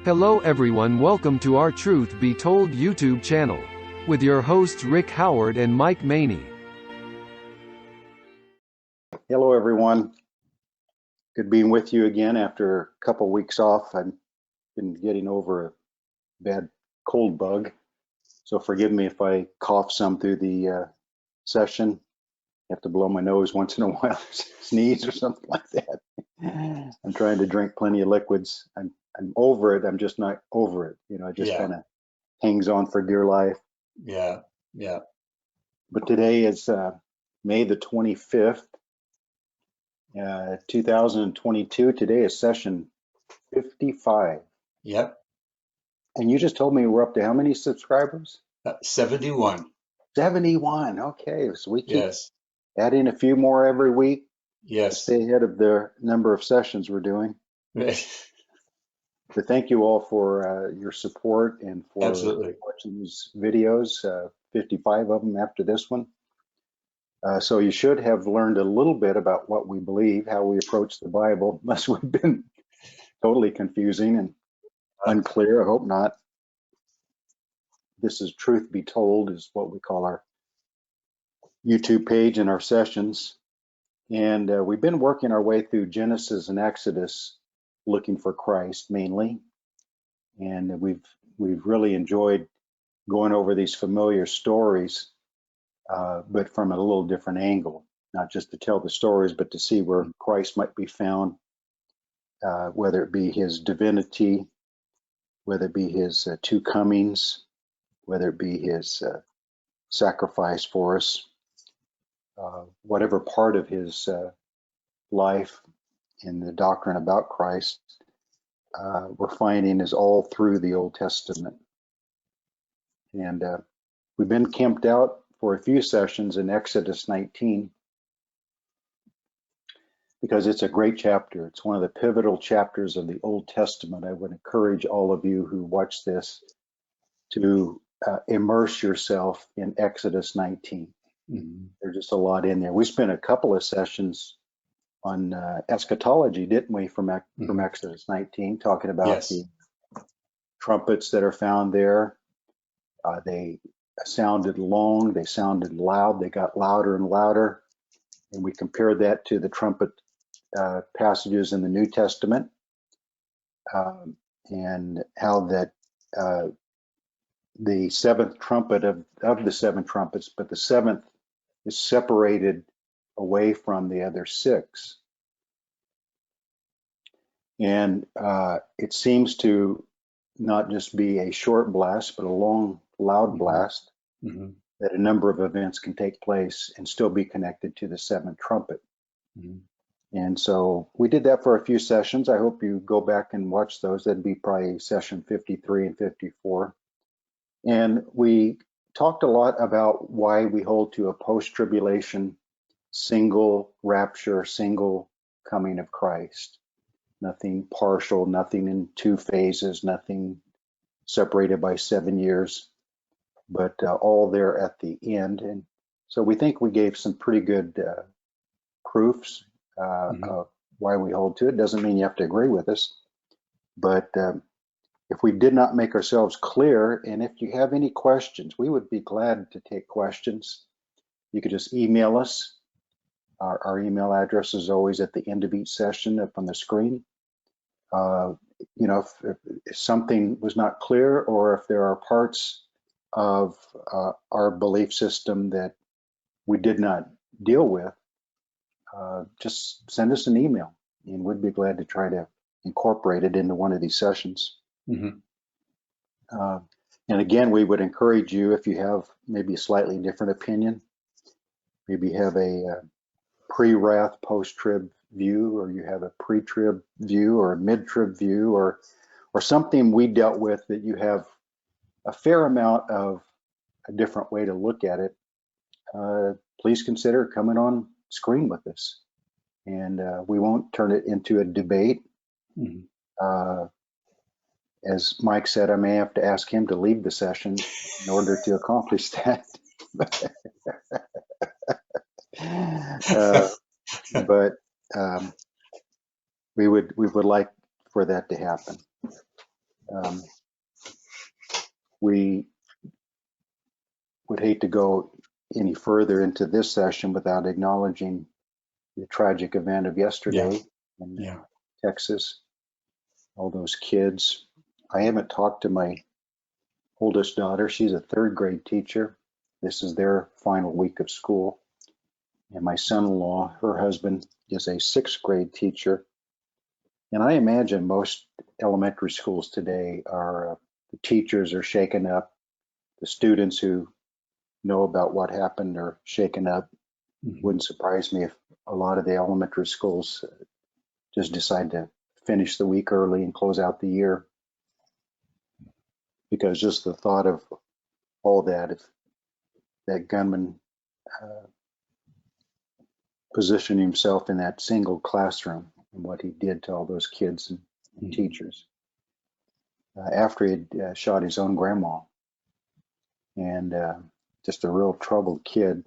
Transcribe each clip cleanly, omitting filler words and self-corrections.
Hello everyone, welcome to our Truth Be Told YouTube channel with your hosts Rick Howard and Mike Maney. Hello everyone, good being with you again after a couple weeks off. I've been getting over a bad cold bug, so forgive me if I cough some through the session. I have to blow my nose once in a while, sneeze or something like that. I'm trying to drink plenty of liquids. I'm over it. I'm just not over it. You know, it just kind of hangs on for dear life. Yeah. But today is May the 25th, 2022. Today is session 55. Yep. And you just told me we're up to how many subscribers? 71. 71. Okay, so we keep Yes. adding a few more every week to Yes. stay ahead of the number of sessions we're doing. But thank you all for your support and for Absolutely. watching these videos, 55 of them after this one. So you should have learned a little bit about what we believe, how we approach the Bible, unless we've been totally confusing and unclear. I hope not. This is Truth Be Told is what we call our YouTube page and our sessions. And we've been working our way through Genesis and Exodus, looking for Christ mainly. And we've really enjoyed going over these familiar stories, but from a little different angle, not just to tell the stories, but to see where Christ might be found, whether it be his divinity, whether it be his two comings, whether it be his sacrifice for us, whatever part of his life in the doctrine about Christ we're finding is all through the Old Testament. And we've been camped out for a few sessions in Exodus 19 because it's a great chapter. It's one of the pivotal chapters of the Old Testament. I would encourage all of you who watch this to immerse yourself in Exodus 19. Mm-hmm. There's just a lot in there. We spent a couple of sessions on eschatology, didn't we, from Exodus 19, talking about the trumpets that are found there. They sounded long, they sounded loud, they got louder and louder. And we compared that to the trumpet passages in the New Testament, and how that the seventh trumpet of the seven trumpets, but the seventh is separated away from the other six. And it seems to not just be a short blast, but a long, loud blast, that a number of events can take place and still be connected to the seventh trumpet. And so we did that for a few sessions. I hope you go back and watch those. That'd be probably session 53 and 54. And we talked a lot about why we hold to a post-tribulation, single rapture, single coming of Christ. Nothing partial, nothing in two phases, nothing separated by 7 years, but all there at the end. And so we think we gave some pretty good proofs of why we hold to it. Doesn't mean you have to agree with us, but if we did not make ourselves clear, and if you have any questions, we would be glad to take questions. You could just email us. Our email address is always at the end of each session up on the screen. You know, if something was not clear, or if there are parts of our belief system that we did not deal with, just send us an email, and we'd be glad to try to incorporate it into one of these sessions. And again, we would encourage you, if you have maybe a slightly different opinion, maybe have a pre-wrath, post-trib view, or you have a pre-trib view or a mid-trib view, or something we dealt with that you have a fair amount of a different way to look at it, please consider coming on screen with us. And we won't turn it into a debate. As Mike said, I may have to ask him to leave the session in order to accomplish that. But we would like for that to happen. We would hate to go any further into this session without acknowledging the tragic event of yesterday in Texas. All those kids. I haven't talked to my oldest daughter. She's a third grade teacher. This is their final week of school. And my son-in-law, her husband, is a sixth grade teacher. And I imagine most elementary schools today are, the teachers are shaken up. The students who know about what happened are shaken up. Wouldn't surprise me if a lot of the elementary schools just decide to finish the week early and close out the year. Because just the thought of all that, if that gunman positioned himself in that single classroom and what he did to all those kids and teachers after he had shot his own grandma, and just a real troubled kid.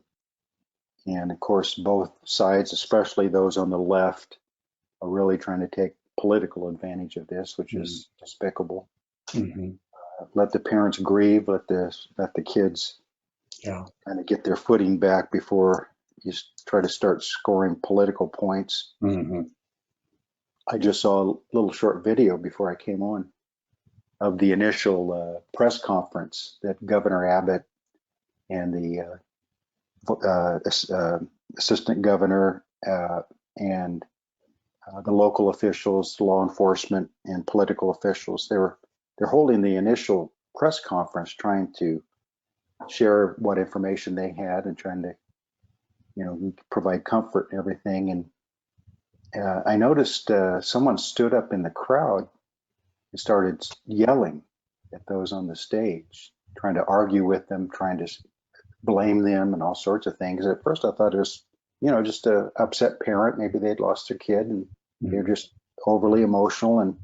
And of course, both sides, especially those on the left, are really trying to take political advantage of this, which is despicable. Let the parents grieve, let the kids kind of get their footing back before you try to start scoring political points. I just saw a little short video before I came on of the initial press conference that Governor Abbott and the assistant governor and the local officials, law enforcement, and political officials, they're holding the initial press conference, trying to share what information they had and trying to, provide comfort and everything. And I noticed someone stood up in the crowd and started yelling at those on the stage, trying to argue with them, trying to blame them and all sorts of things. At first I thought it was, just a upset parent. Maybe they'd lost their kid and they're just overly emotional and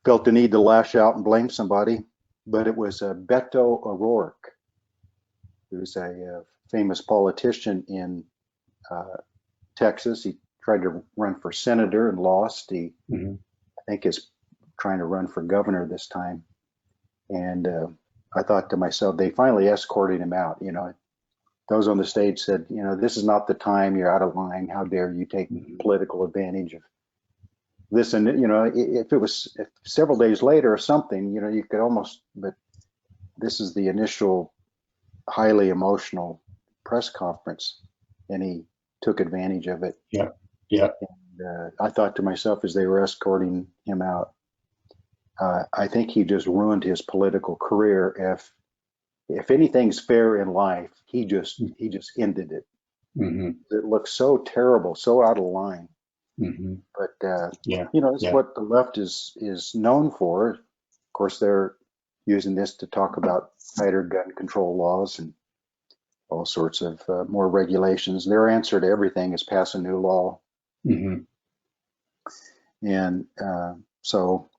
felt the need to lash out and blame somebody. But it was Beto O'Rourke, who's a famous politician in Texas. He tried to run for senator and lost. He, I think, is trying to run for governor this time. And I thought to myself, they finally escorted him out. Those on the stage said, this is not the time. You're out of line. How dare you take political advantage of this? And, if it was several days later or something, you could almost, but this is the initial highly emotional press conference, and he took advantage of it. And I thought to myself as they were escorting him out, I think he just ruined his political career. If anything's fair in life, he just ended it. It looks so terrible, so out of line. But that's what the left is known for. Of course, they're using this to talk about tighter gun control laws and all sorts of more regulations. Their answer to everything is pass a new law. And so,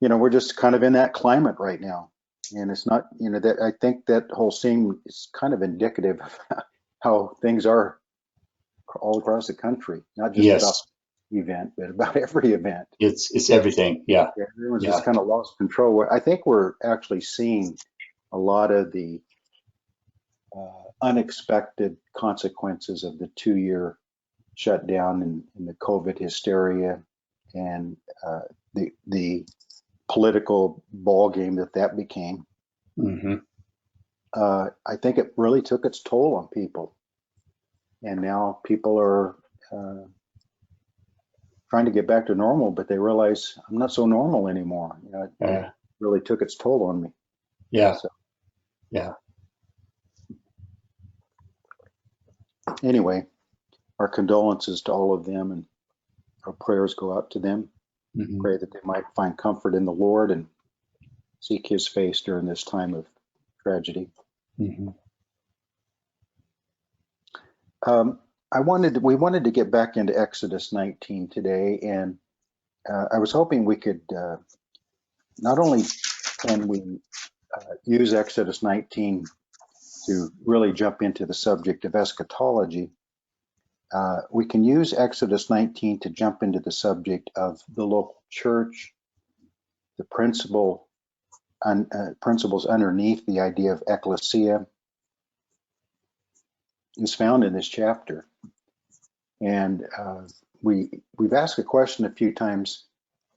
we're just kind of in that climate right now. And it's not, that I think that whole scene is kind of indicative of how things are all across the country, not just about the event, but about every event. It's everything. Everyone's just kind of lost control. I think we're actually seeing a lot of the unexpected consequences of the 2-year shutdown and the COVID hysteria and the political ball game that became. I think it really took its toll on people, and now people are trying to get back to normal, but they realize I'm not so normal anymore. It really took its toll on me. Anyway, our condolences to all of them, and our prayers go out to them. Pray that they might find comfort in the Lord and seek his face during this time of tragedy. We wanted to get back into Exodus 19 today, and I was hoping we could, not only can we use Exodus 19 to really jump into the subject of eschatology, we can use Exodus 19 to jump into the subject of the local church the principles underneath the idea of Ekklesia is found in this chapter. And we've asked a question a few times: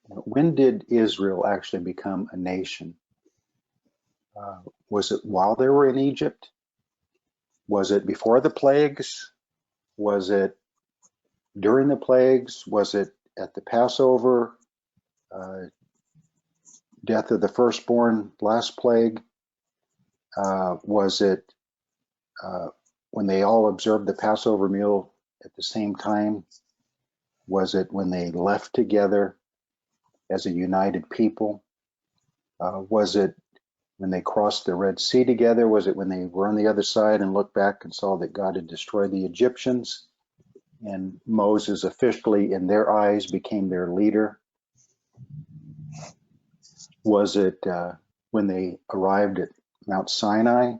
when did Israel actually become a nation? Was it while they were in Egypt? Was it before the plagues? Was it during the plagues? Was it at the Passover? Death of the firstborn, last plague? Was it when they all observed the Passover meal at the same time? Was it when they left together as a united people? Was it when they crossed the Red Sea together? Was it when they were on the other side and looked back and saw that God had destroyed the Egyptians, and Moses officially, in their eyes, became their leader? Was it when they arrived at Mount Sinai?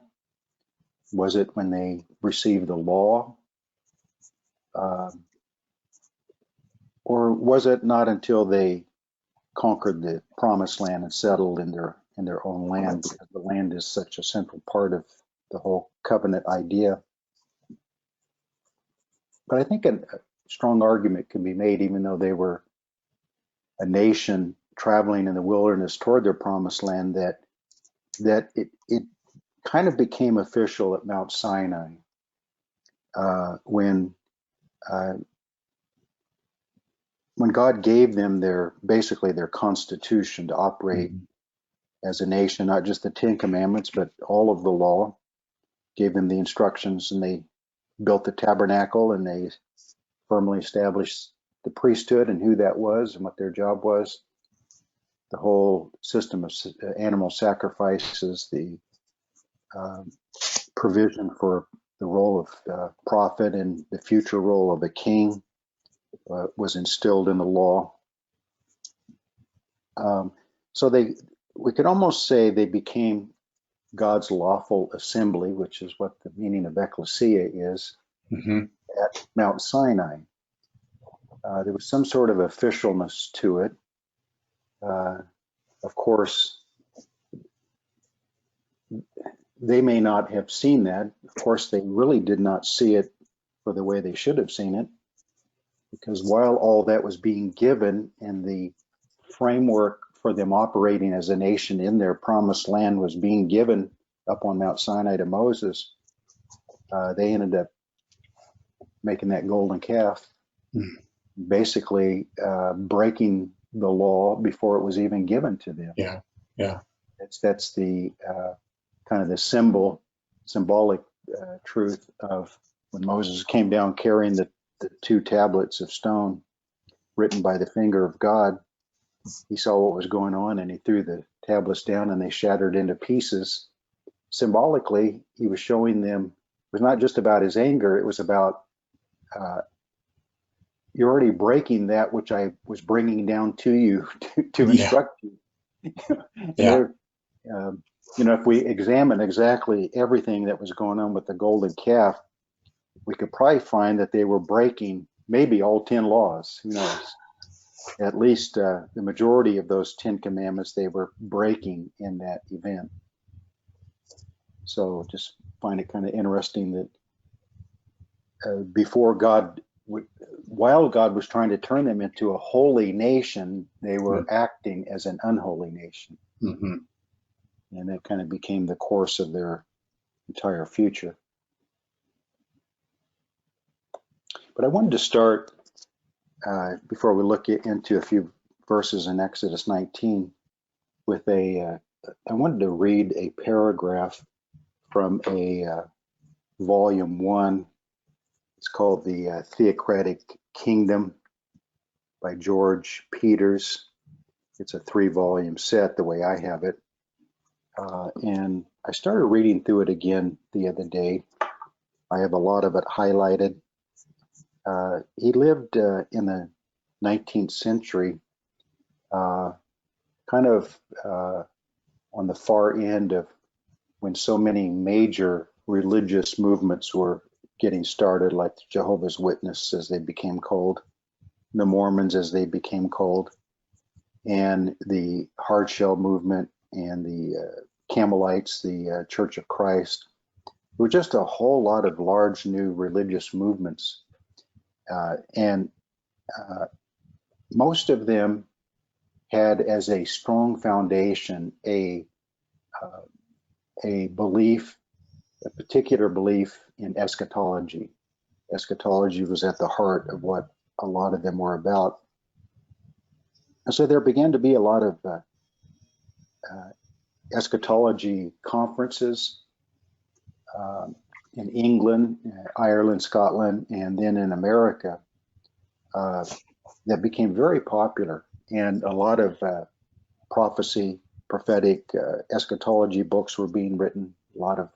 Was it when they received the law? Or was it not until they conquered the promised land and settled in their own land, because the land is such a central part of the whole covenant idea? But I think a strong argument can be made, even though they were a nation traveling in the wilderness toward their promised land, that it kind of became official at Mount Sinai when God gave them basically their constitution to operate as a nation, not just the 10 Commandments, but all of the law. Gave them the instructions, and they built the tabernacle, and they firmly established the priesthood and who that was and what their job was. The whole system of animal sacrifices, the provision for the role of prophet and the future role of a king was instilled in the law. So we could almost say they became God's lawful assembly, which is what the meaning of Ekklesia is, at Mount Sinai. There was some sort of officialness to it. Of course, they may not have seen that. Of course, they really did not see it for the way they should have seen it, because while all that was being given and the framework for them operating as a nation in their promised land was being given up on Mount Sinai to Moses, they ended up making that golden calf, basically breaking the law before it was even given to them. Yeah. That's the kind of the symbolic truth of when Moses came down carrying the 2 tablets of stone written by the finger of God. He saw what was going on, and he threw the tablets down, and they shattered into pieces. Symbolically, he was showing them it was not just about his anger. It was about you're already breaking that which I was bringing down to you to instruct you. If we examine exactly everything that was going on with the golden calf, we could probably find that they were breaking maybe all 10 laws. Who knows? At least the majority of those 10 commandments they were breaking in that event. So just find it kind of interesting that while God was trying to turn them into a holy nation, they were acting as an unholy nation. And that kind of became the course of their entire future. But I wanted to start, before we look into a few verses in Exodus 19, with I wanted to read a paragraph from a volume 1. It's called The Theocratic Kingdom by George Peters. It's a 3-volume set, the way I have it. And I started reading through it again the other day. I have a lot of it highlighted. He lived in the 19th century, kind of on the far end of when so many major religious movements were getting started, like the Jehovah's Witnesses, as they became called, the Mormons, as they became called. and the hard shell movement and the Carmelites, the Church of Christ. There were just a whole lot of large new religious movements, and most of them had as a strong foundation a belief, a particular belief in eschatology. Eschatology was at the heart of what a lot of them were about. And so there began to be a lot of eschatology conferences in England, Ireland, Scotland, and then in America that became very popular. And a lot of prophecy, prophetic eschatology books were being written. A lot of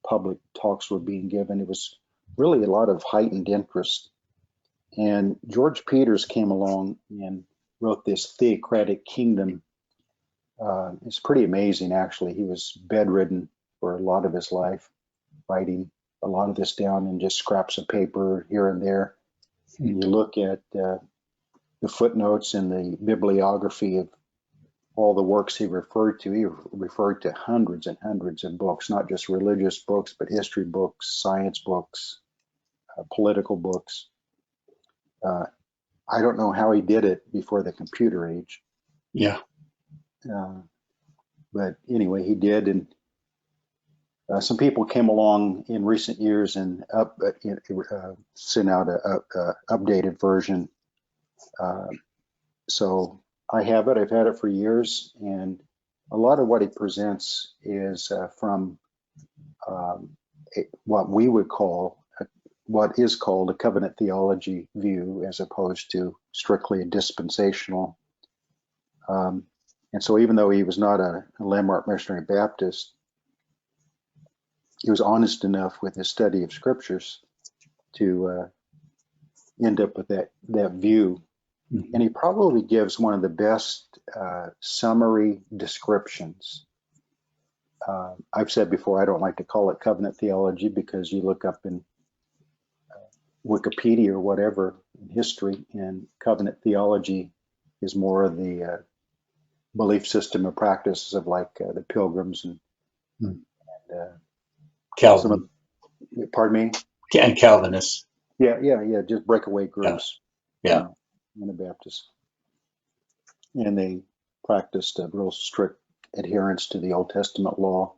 public talks were being given. It was really a lot of heightened interest. And George Peters came along and wrote this Theocratic Kingdom. It's pretty amazing, actually. He was bedridden for a lot of his life, writing a lot of this down in just scraps of paper here and there. And you look at the footnotes in the bibliography of all the works he referred to. He referred to hundreds and hundreds of books, not just religious books, but history books, science books, political books. I don't know how he did it before the computer age. Yeah. But anyway, he did. And some people came along in recent years and sent out a updated version. So I have it. I've had it for years, and a lot of what he presents is from what we would call what is called a covenant theology view, as opposed to strictly a dispensational. And so even though he was not a landmark missionary Baptist, he was honest enough with his study of scriptures to end up with that view. Mm-hmm. And he probably gives one of the best summary descriptions. I've said before, I don't like to call it covenant theology because you look up in Wikipedia or whatever in history, and covenant theology is more of the belief system and practices of like the Pilgrims and Calvin. Pardon me? And Calvinists. Yeah, just breakaway groups. Yeah. Anabaptists. And they practiced a real strict adherence to the Old Testament law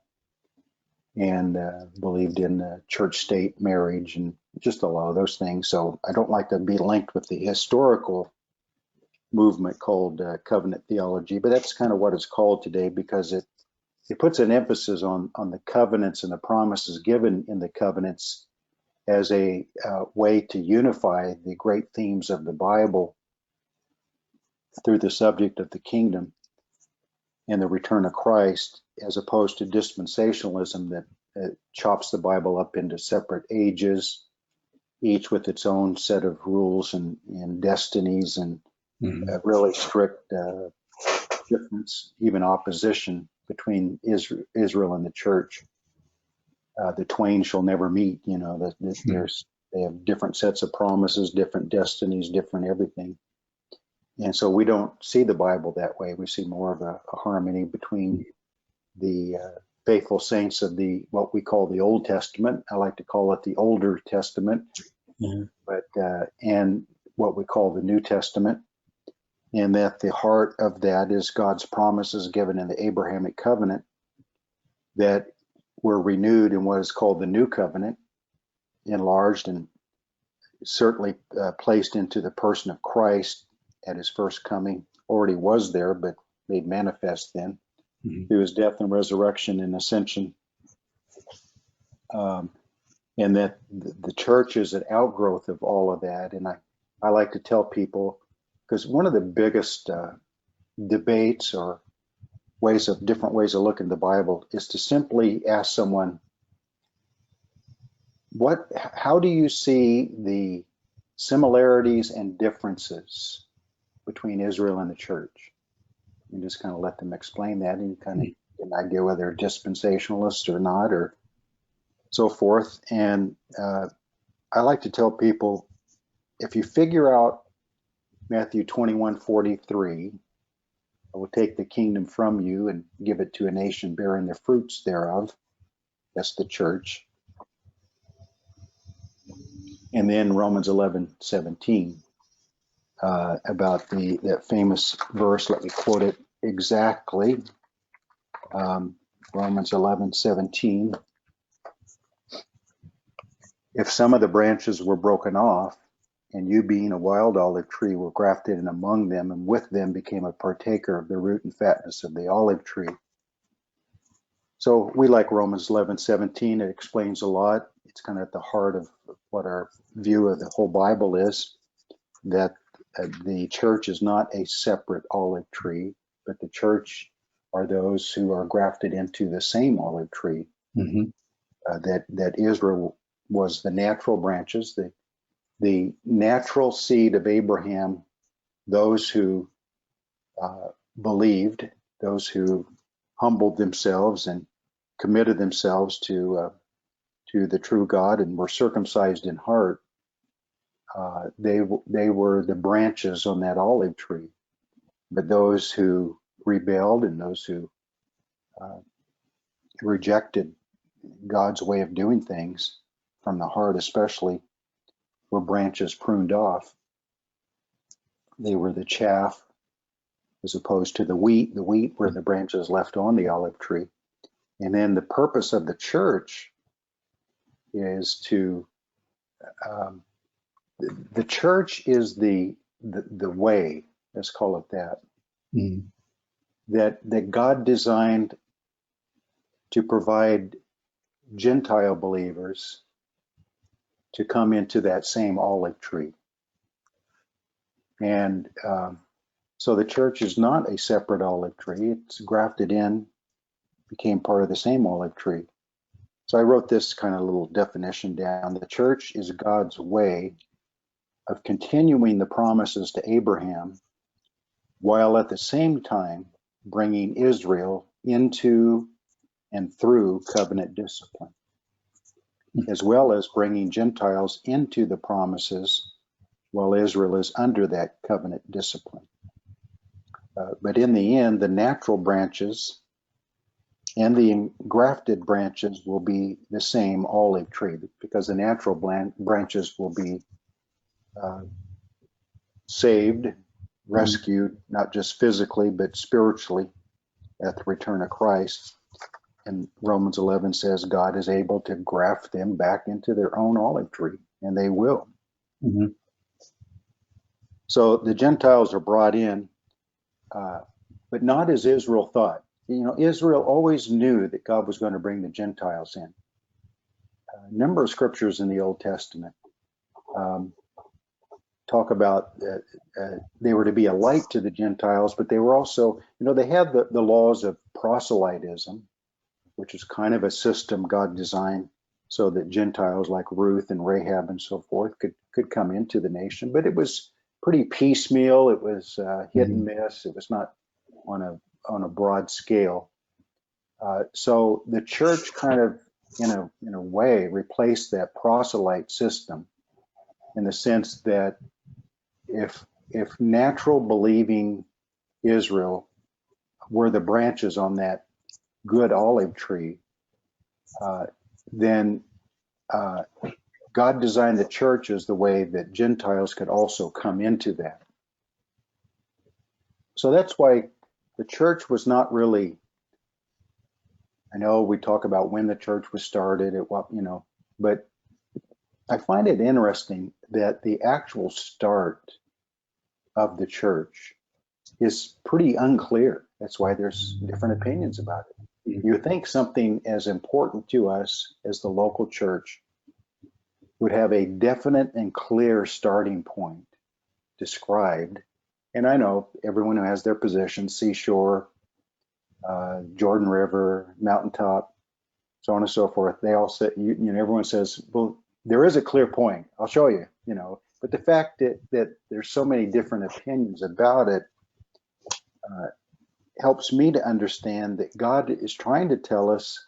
and believed in church-state marriage and just a lot of those things. So I don't like to be linked with the historical movement called covenant theology, but that's kind of what it's called today because it puts an emphasis on the covenants and the promises given in the covenants as a way to unify the great themes of the Bible through the subject of the kingdom and the return of Christ, as opposed to dispensationalism that chops the Bible up into separate ages, each with its own set of rules and destinies and really strict difference, even opposition between Israel and the church. The twain shall never meet, they have different sets of promises, different destinies, different everything. And so we don't see the Bible that way. We see more of a harmony between the faithful saints of what we call the Old Testament. I like to call it the Older Testament, but and what we call the New Testament. And that the heart of that is God's promises given in the Abrahamic covenant that were renewed in what is called the New Covenant, enlarged and certainly placed into the person of Christ at his first coming. Already was there, but made manifest then through his death and resurrection and ascension. And that the church is an outgrowth of all of that. And I like to tell people, because one of the biggest debates or different ways of looking at the Bible is to simply ask someone, how do you see the similarities and differences between Israel and the church? And just kind of let them explain that, and you kind of get an idea whether they're dispensationalists or not, or so forth. And I like to tell people, if you figure out Matthew 21:43. I will take the kingdom from you and give it to a nation bearing the fruits thereof. That's the church. And then Romans 11:17, about that famous verse. Let me quote it exactly. Romans 11:17. If some of the branches were broken off, and you being a wild olive tree were grafted in among them, and with them became a partaker of the root and fatness of the olive tree. So we like Romans 11:17. It explains a lot. It's kind of at the heart of what our view of the whole Bible is, that the church is not a separate olive tree, but the church are those who are grafted into the same olive tree. Mm-hmm. That Israel was the natural branches, the natural seed of Abraham, those who believed, those who humbled themselves and committed themselves to the true God and were circumcised in heart. They were the branches on that olive tree. But those who rebelled and those who rejected God's way of doing things, from the heart especially, were branches pruned off. They were the chaff as opposed to the wheat. The wheat were the branches left on the olive tree. And then the purpose of the church is to, the church is the way, let's call it that, that God designed to provide Gentile believers to come into that same olive tree. And so the church is not a separate olive tree. It's grafted in, became part of the same olive tree. So I wrote this kind of little definition down. The church is God's way of continuing the promises to Abraham, while at the same time bringing Israel into and through covenant discipline, as well as bringing Gentiles into the promises while Israel is under that covenant discipline. But in the end, the natural branches and the grafted branches will be the same olive tree, because the natural branches will be saved, rescued, not just physically, but spiritually at the return of Christ. And Romans 11 says God is able to graft them back into their own olive tree, and they will. Mm-hmm. So the Gentiles are brought in, but not as Israel thought. You know, Israel always knew that God was going to bring the Gentiles in. A number of scriptures in the Old Testament talk about they were to be a light to the Gentiles, but they were also, you know, they had the laws of proselytism, which is kind of a system God designed so that Gentiles like Ruth and Rahab and so forth could come into the nation. But it was pretty piecemeal. It was hit and miss. It was not on a broad scale. So the church kind of, in a way, replaced that proselyte system, in the sense that if natural believing Israel were the branches on that good olive tree, then God designed the church as the way that Gentiles could also come into that. So that's why the church was not really, I know we talk about when the church was started, but I find it interesting that the actual start of the church is pretty unclear. That's why there's different opinions about it. You would think something as important to us as the local church would have a definite and clear starting point described. And I know everyone who has their position, seashore, Jordan River, mountaintop, so on and so forth, they all say, everyone says, well, there is a clear point. I'll show you, But the fact that there's so many different opinions about it helps me to understand that God is trying to tell us,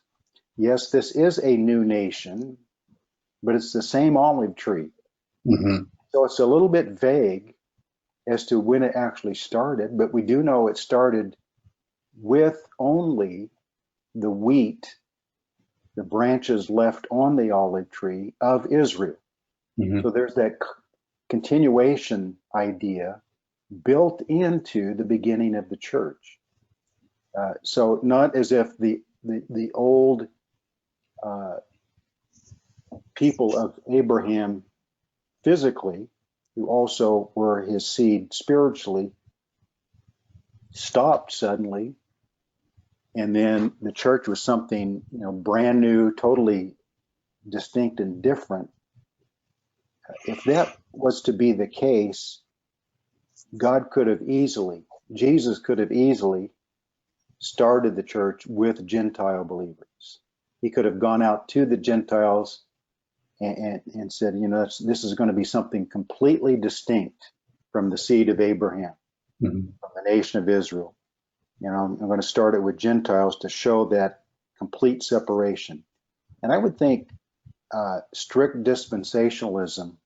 yes, this is a new nation, but it's the same olive tree. Mm-hmm. So it's a little bit vague, as to when it actually started, but we do know it started with only the wheat, the branches left on the olive tree of Israel. So there's that continuation idea built into the beginning of the church. So not as if the old people of Abraham physically, who also were his seed spiritually, stopped suddenly, and then the church was something, brand new, totally distinct and different. If that was to be the case, Jesus could have easily started the church with Gentile believers. He could have gone out to the Gentiles and said, this is going to be something completely distinct from the seed of Abraham, from the nation of Israel. I'm going to start it with Gentiles to show that complete separation. And I would think strict dispensationalism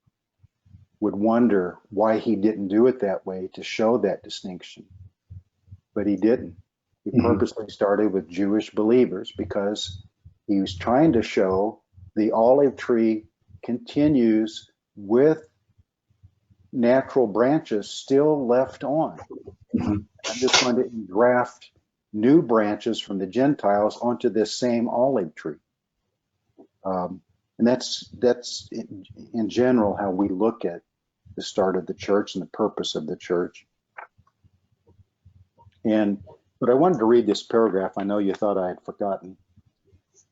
would wonder why he didn't do it that way to show that distinction. But he didn't. He purposely started with Jewish believers because he was trying to show the olive tree continues with natural branches still left on. I'm just going to engraft new branches from the Gentiles onto this same olive tree. And that's in general how we look at the start of the church and the purpose of the church. But I wanted to read this paragraph. I know you thought I had forgotten.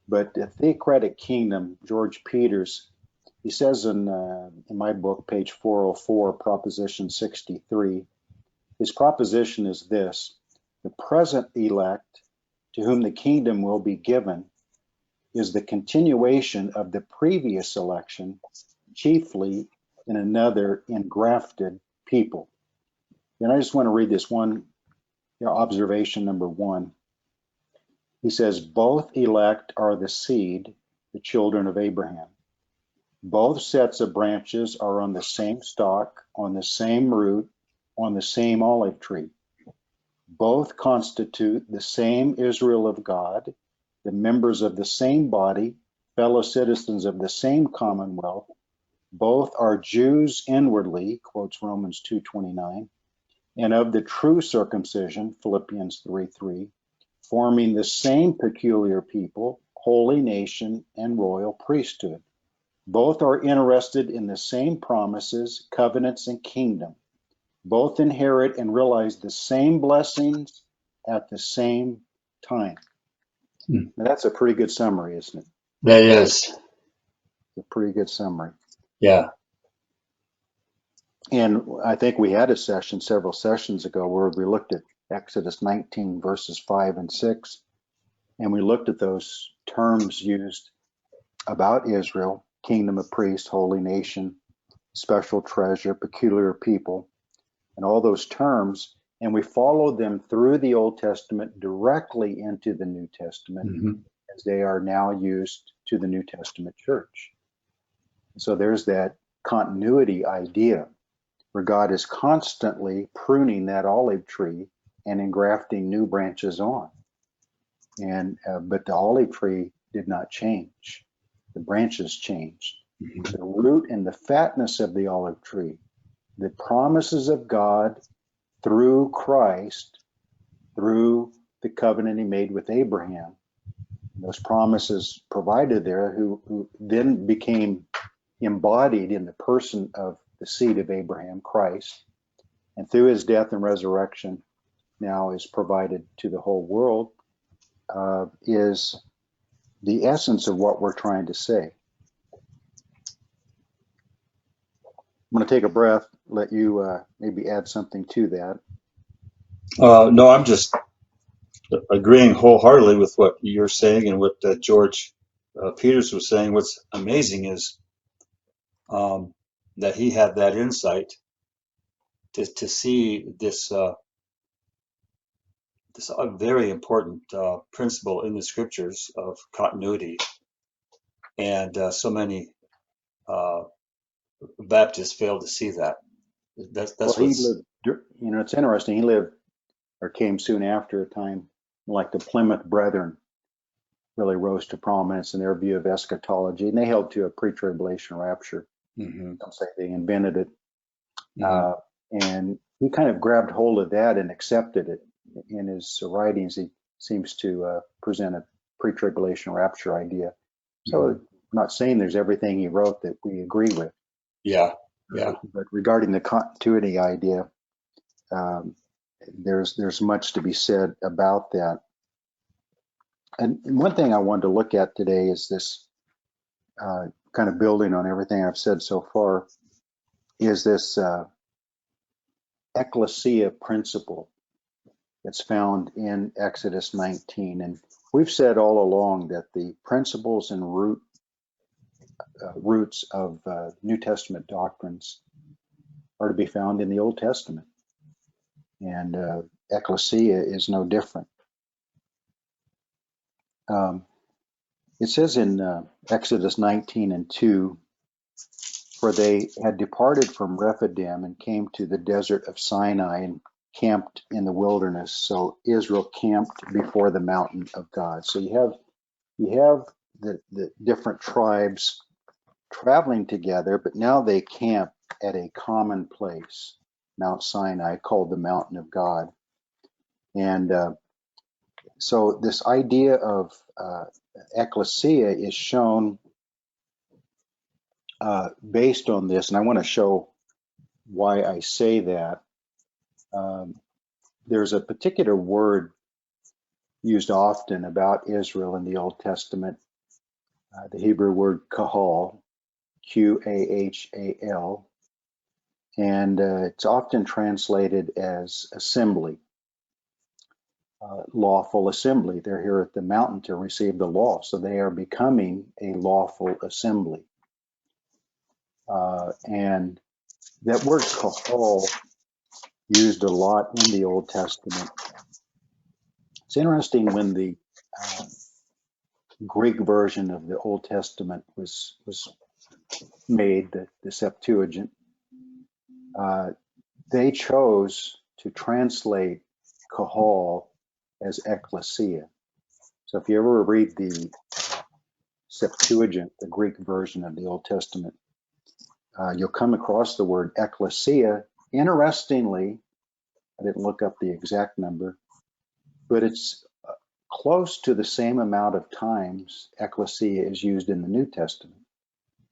But the theocratic kingdom, George Peters, he says in my book, page 404, Proposition 63, his proposition is this: the present elect to whom the kingdom will be given is the continuation of the previous election, chiefly in another engrafted people. And I just want to read this one, observation number one. He says, both elect are the seed, the children of Abraham. Both sets of branches are on the same stalk, on the same root, on the same olive tree. Both constitute the same Israel of God, the members of the same body, fellow citizens of the same commonwealth. Both are Jews inwardly, quotes Romans 2:29, and of the true circumcision, Philippians 3:3, forming the same peculiar people, holy nation, and royal priesthood. Both are interested in the same promises, covenants, and kingdom. Both inherit and realize the same blessings at the same time. Now, that's a pretty good summary, isn't it? That is. A pretty good summary. Yeah. And I think we had a session several sessions ago where we looked at Exodus 19, verses 5 and 6, and we looked at those terms used about Israel: kingdom of priests, holy nation, special treasure, peculiar people, and all those terms. And we followed them through the Old Testament directly into the New Testament as they are now used to the New Testament church. So there's that continuity idea where God is constantly pruning that olive tree and engrafting new branches on. But the olive tree did not change. The branches changed. The root and the fatness of the olive tree, the promises of God through Christ, through the covenant he made with Abraham, those promises provided there, who then became embodied in the person of the seed of Abraham, Christ, and through his death and resurrection now is provided to the whole world, is the essence of what we're trying to say. I'm going to take a breath, let you maybe add something to that. No, I'm just agreeing wholeheartedly with what you're saying and what George Peters was saying. What's amazing is that he had that insight to see this this very important principle in the scriptures of continuity, and so many Baptists fail to see that. That's Well, what's it's interesting. He lived or came soon after a time like the Plymouth Brethren really rose to prominence in their view of eschatology, and they held to a pre-tribulation rapture. Mm-hmm. Some say they invented it. Mm-hmm. And he kind of grabbed hold of that and accepted it. In his writings, he seems to present a pre-tribulation rapture idea. So I'm not saying there's everything he wrote that we agree with. Yeah. But regarding the continuity idea, there's much to be said about that. And one thing I wanted to look at today is this kind of building on everything I've said so far, is this Ekklesia principle that's found in Exodus 19. And we've said all along that the principles and roots of New Testament doctrines are to be found in the Old Testament. And Ekklesia is no different. It says in Exodus 19:2, for they had departed from Rephidim and came to the desert of Sinai and camped in the wilderness. So Israel camped before the mountain of God. So you have the different tribes traveling together, but now they camp at a common place, Mount Sinai, called the mountain of God. And so this idea of Ekklesia is shown based on this, and I want to show why I say that. There's a particular word used often about Israel in the Old Testament, the Hebrew word Qahal, Qahal, and it's often translated as assembly, lawful assembly. They're here at the mountain to receive the law, so they are becoming a lawful assembly. And that word Qahal, used a lot in the Old Testament. It's interesting when the Greek version of the Old Testament was made, the Septuagint, they chose to translate Qahal as Ekklesia. So if you ever read the Septuagint, the Greek version of the Old Testament, you'll come across the word Ekklesia. Interestingly, I didn't look up the exact number, but it's close to the same amount of times Ekklesia is used in the New Testament.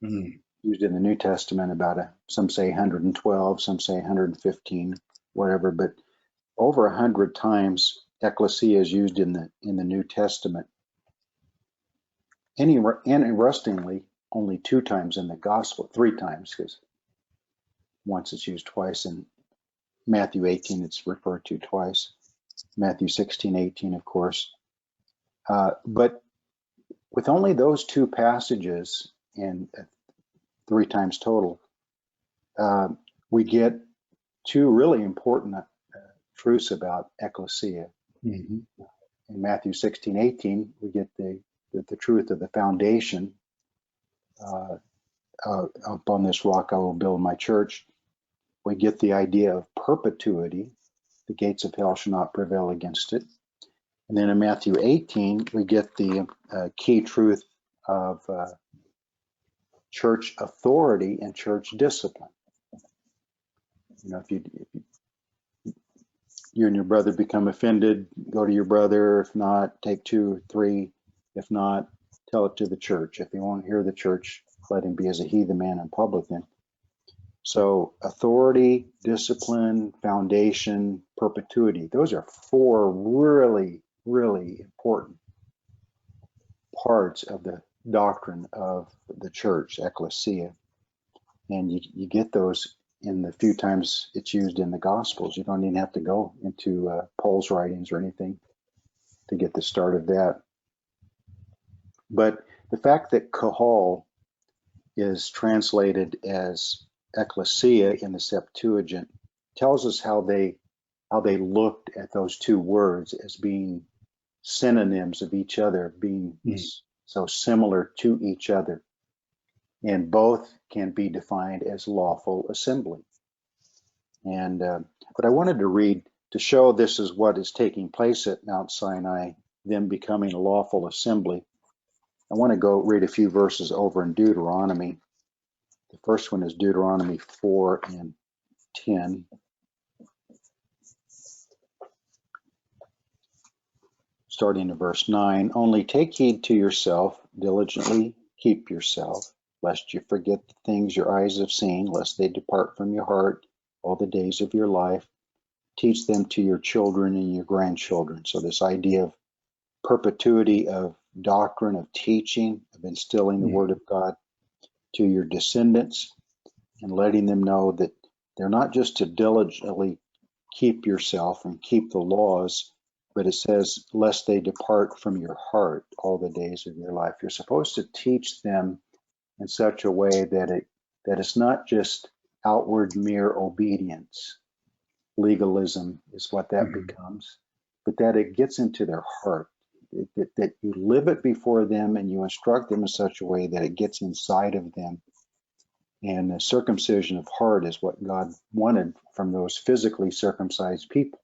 Mm-hmm. Used in the New Testament about some say 112, some say 115, whatever, but over 100 times Ekklesia is used in the New Testament. And interestingly, only 2 times in the Gospel, 3 times, because once it's used twice in Matthew 18, it's referred to twice. Matthew 16:18, of course. But with only those 2 passages and 3 times total, we get 2 really important truths about Ekklesia. Mm-hmm. In Matthew 16:18, we get the truth of the foundation. Upon this rock I will build my church. We get the idea of perpetuity. The gates of hell shall not prevail against it. And then in Matthew 18, we get the key truth of church authority and church discipline. If you and your brother become offended, go to your brother. If not, take 2 or 3. If not, tell it to the church. If he won't hear the church, let him be as a heathen man and publican. So authority, discipline, foundation, perpetuity. Those are 4 really, really important parts of the doctrine of the church, Ekklesia. And you get those in the few times it's used in the Gospels. You don't even have to go into Paul's writings or anything to get the start of that. But the fact that Qahal is translated as Ekklesia in the Septuagint tells us how they looked at those 2 words as being synonyms of each other, being so similar to each other. And both can be defined as lawful assembly. And But I wanted to read to show this is what is taking place at Mount Sinai, them becoming a lawful assembly. I want to go read a few verses over in Deuteronomy. The first one is Deuteronomy 4 and 10. Starting in verse 9, only take heed to yourself, diligently keep yourself, lest you forget the things your eyes have seen, lest they depart from your heart all the days of your life. Teach them to your children and your grandchildren. So this idea of perpetuity of doctrine, of teaching, of instilling the word of God to your descendants, and letting them know that they're not just to diligently keep yourself and keep the laws, but it says, lest they depart from your heart all the days of your life. You're supposed to teach them in such a way that it's not just outward mere obedience. Legalism is what that becomes, but that it gets into their heart, that you live it before them and you instruct them in such a way that it gets inside of them. And the circumcision of heart is what God wanted from those physically circumcised people.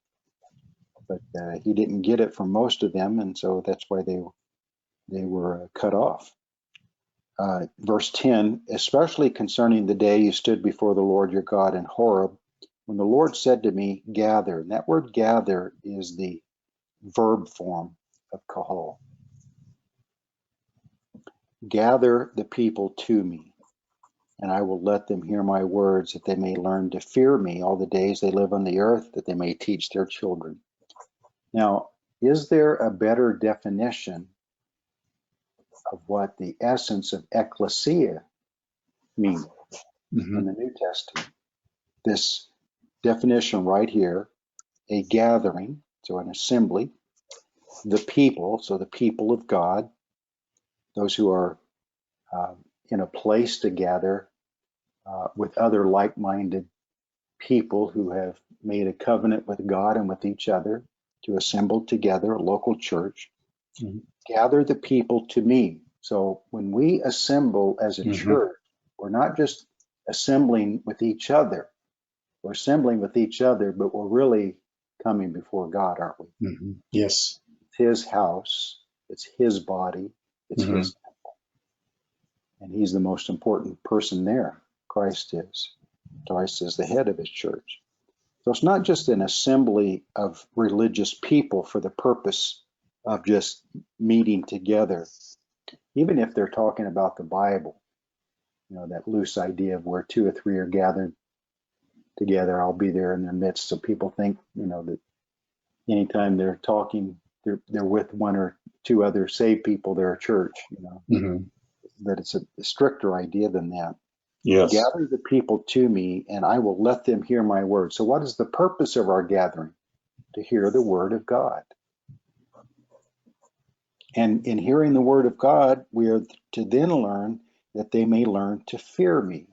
But he didn't get it from most of them, and so that's why they were cut off. Verse 10, especially concerning the day you stood before the Lord your God in Horeb, when the Lord said to me, gather. And that word gather is the verb form of Qahal. Gather the people to me, and I will let them hear my words, that they may learn to fear me all the days they live on the earth, that they may teach their children. Now, is there a better definition of what the essence of Ekklesia means in the New Testament? This definition right here, a gathering, so an assembly, the people, so the people of God, those who are in a place to gather with other like-minded people who have made a covenant with God and with each other to assemble together, a local church. Gather the people to me. So when we assemble as a church, we're not just assembling with each other. We're assembling with each other, but we're really coming before God, aren't we? Yes. It's his house. It's his body. It's his temple. And he's the most important person there. Christ is. Christ is the head of his church. So it's not just an assembly of religious people for the purpose of just meeting together. Even if they're talking about the Bible, that loose idea of where 2 or 3 are gathered together, I'll be there in their midst. So people think, that anytime they're talking, they're with 1 or 2 other saved people, they're a church, that it's a stricter idea than that. Yes. Gather the people to me, and I will let them hear my word. So what is the purpose of our gathering? To hear the word of God. And in hearing the word of God, we are to then learn that they may learn to fear me.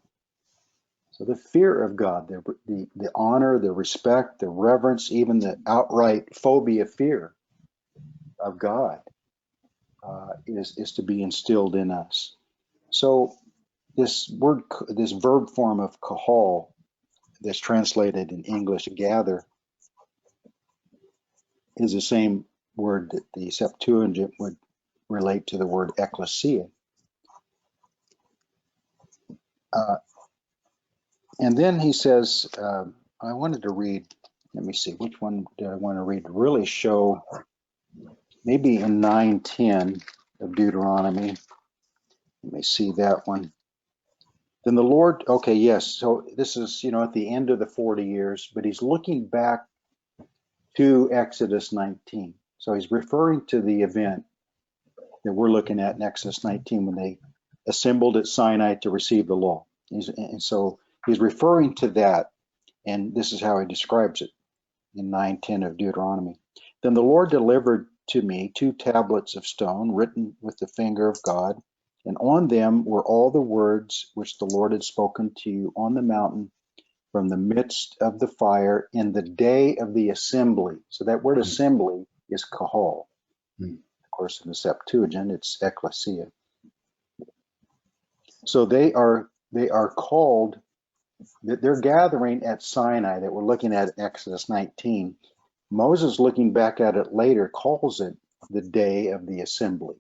So the fear of God, the honor, the respect, the reverence, even the outright phobia, fear of God is to be instilled in us. So this verb form of Qahal, that's translated in English gather, is the same word that the Septuagint would relate to the word Ekklesia. And then he says, I wanted to read, let me see, which one did I want to read to really show, maybe in 9:10 of Deuteronomy. Let me see that one. Then the Lord, okay, yes, so this is, at the end of the 40 years, but he's looking back to Exodus 19. So he's referring to the event that we're looking at in Exodus 19 when they assembled at Sinai to receive the law. And so he's referring to that, and this is how he describes it in 9:10 of Deuteronomy. Then the Lord delivered to me 2 tablets of stone written with the finger of God, and on them were all the words which the Lord had spoken to you on the mountain from the midst of the fire in the day of the assembly. So that word assembly is Qahal. Of course, in the Septuagint, it's Ekklesia. So they are called They're gathering at Sinai that we're looking at in Exodus 19. Moses, looking back at it later, calls it the day of the assembly.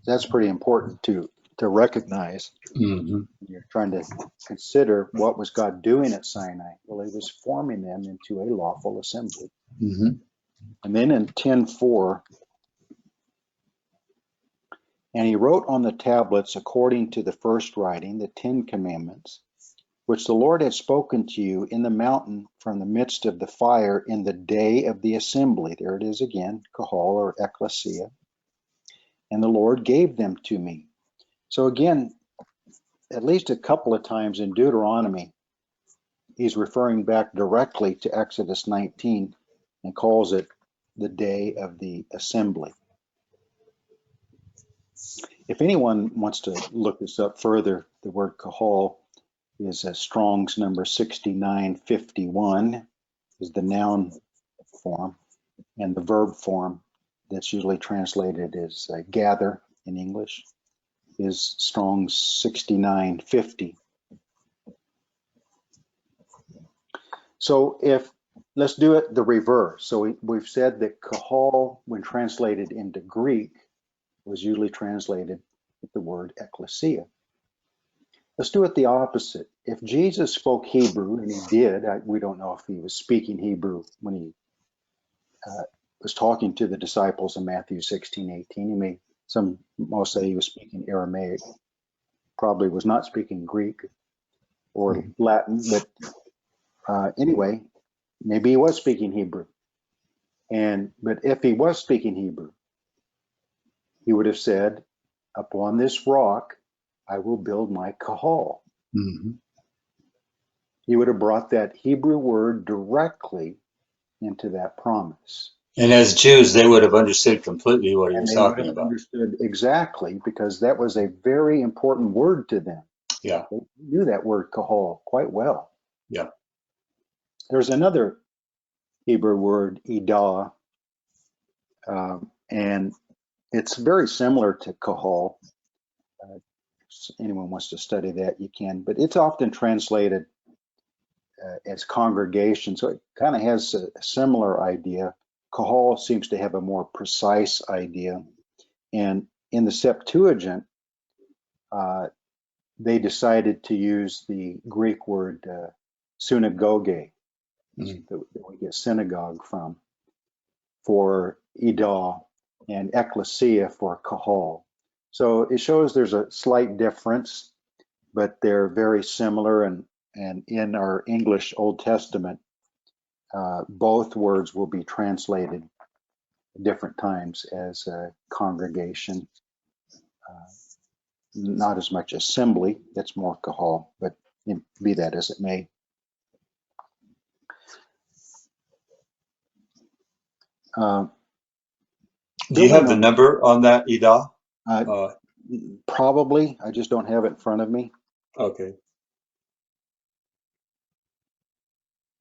That's pretty important to recognize. Mm-hmm. You're trying to consider what was God doing at Sinai. Well, he was forming them into a lawful assembly. Mm-hmm. And then in 10:4, and he wrote on the tablets according to the first writing, the 10 commandments, which the Lord had spoken to you in the mountain from the midst of the fire in the day of the assembly. There it is again, Qahal or Ekklesia. And the Lord gave them to me. So again, at least a couple of times in Deuteronomy, he's referring back directly to Exodus 19 and calls it the day of the assembly. If anyone wants to look this up further, the word Qahal is a Strong's number 6951 is the noun form, and the verb form that's usually translated as gather in English is Strong's 6950. So let's do it the reverse. So we've said that Qahal, when translated into Greek, was usually translated with the word Ekklesia. Let's do it the opposite. If Jesus spoke Hebrew, and he did, we don't know if he was speaking Hebrew when he was talking to the disciples in Matthew 16:18. Most say he was speaking Aramaic, probably was not speaking Greek or Latin, but anyway, maybe he was speaking Hebrew. But if he was speaking Hebrew, he would have said, upon this rock, I will build my Qahal. Mm-hmm. He would have brought that Hebrew word directly into that promise. And as Jews, they would have understood completely what he And was they would talking have about. understood exactly, because that was a very important word to them. Yeah. They knew that word Qahal quite well. Yeah. There's another Hebrew word, idah, and it's very similar to Qahal. If anyone wants to study that, you can, but it's often translated as congregation, so it kind of has a similar idea. Qahal seems to have a more precise idea, and in the Septuagint, they decided to use the Greek word synagoge, that we get synagogue from, for idah, and ekklesia for Qahal. So it shows there's a slight difference, but they're very similar. And in our English Old Testament, both words will be translated at different times as a congregation, not as much assembly. That's more Qahal, but be that as it may. Do you have the number on that, Ida? Probably. I just don't have it in front of me. Okay.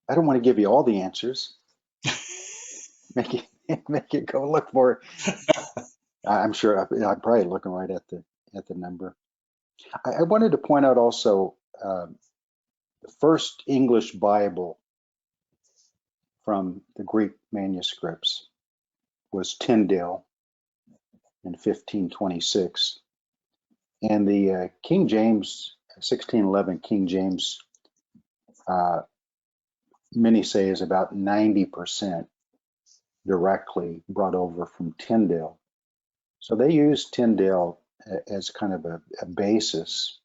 I don't want to give you all the answers. make it go look for it. I'm sure I'm probably looking right at the number. I wanted to point out also the first English Bible from the Greek manuscripts was Tyndale in 1526, and the King James 1611 King James many say is about 90% directly brought over from Tyndale. So they used Tyndale as kind of a basis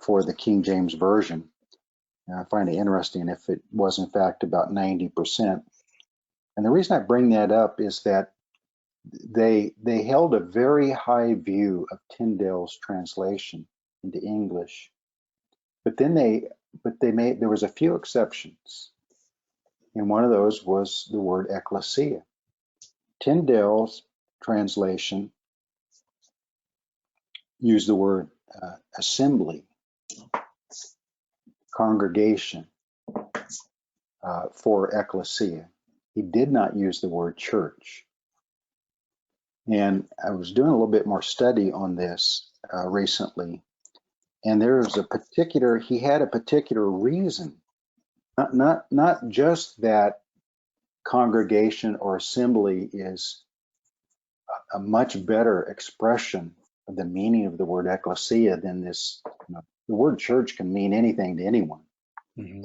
for the King James Version. And I find it interesting if it was in fact about 90%. And the reason I bring that up is that they held a very high view of Tyndale's translation into English, but there was a few exceptions, and one of those was the word ekklesia. Tyndale's translation used the word assembly, congregation, for ekklesia. He did not use the word church. And I was doing a little bit more study on this recently, And there was he had a particular reason, not just that congregation or assembly is a much better expression of the meaning of the word ekklesia than this. The word church can mean anything to anyone. Mm-hmm.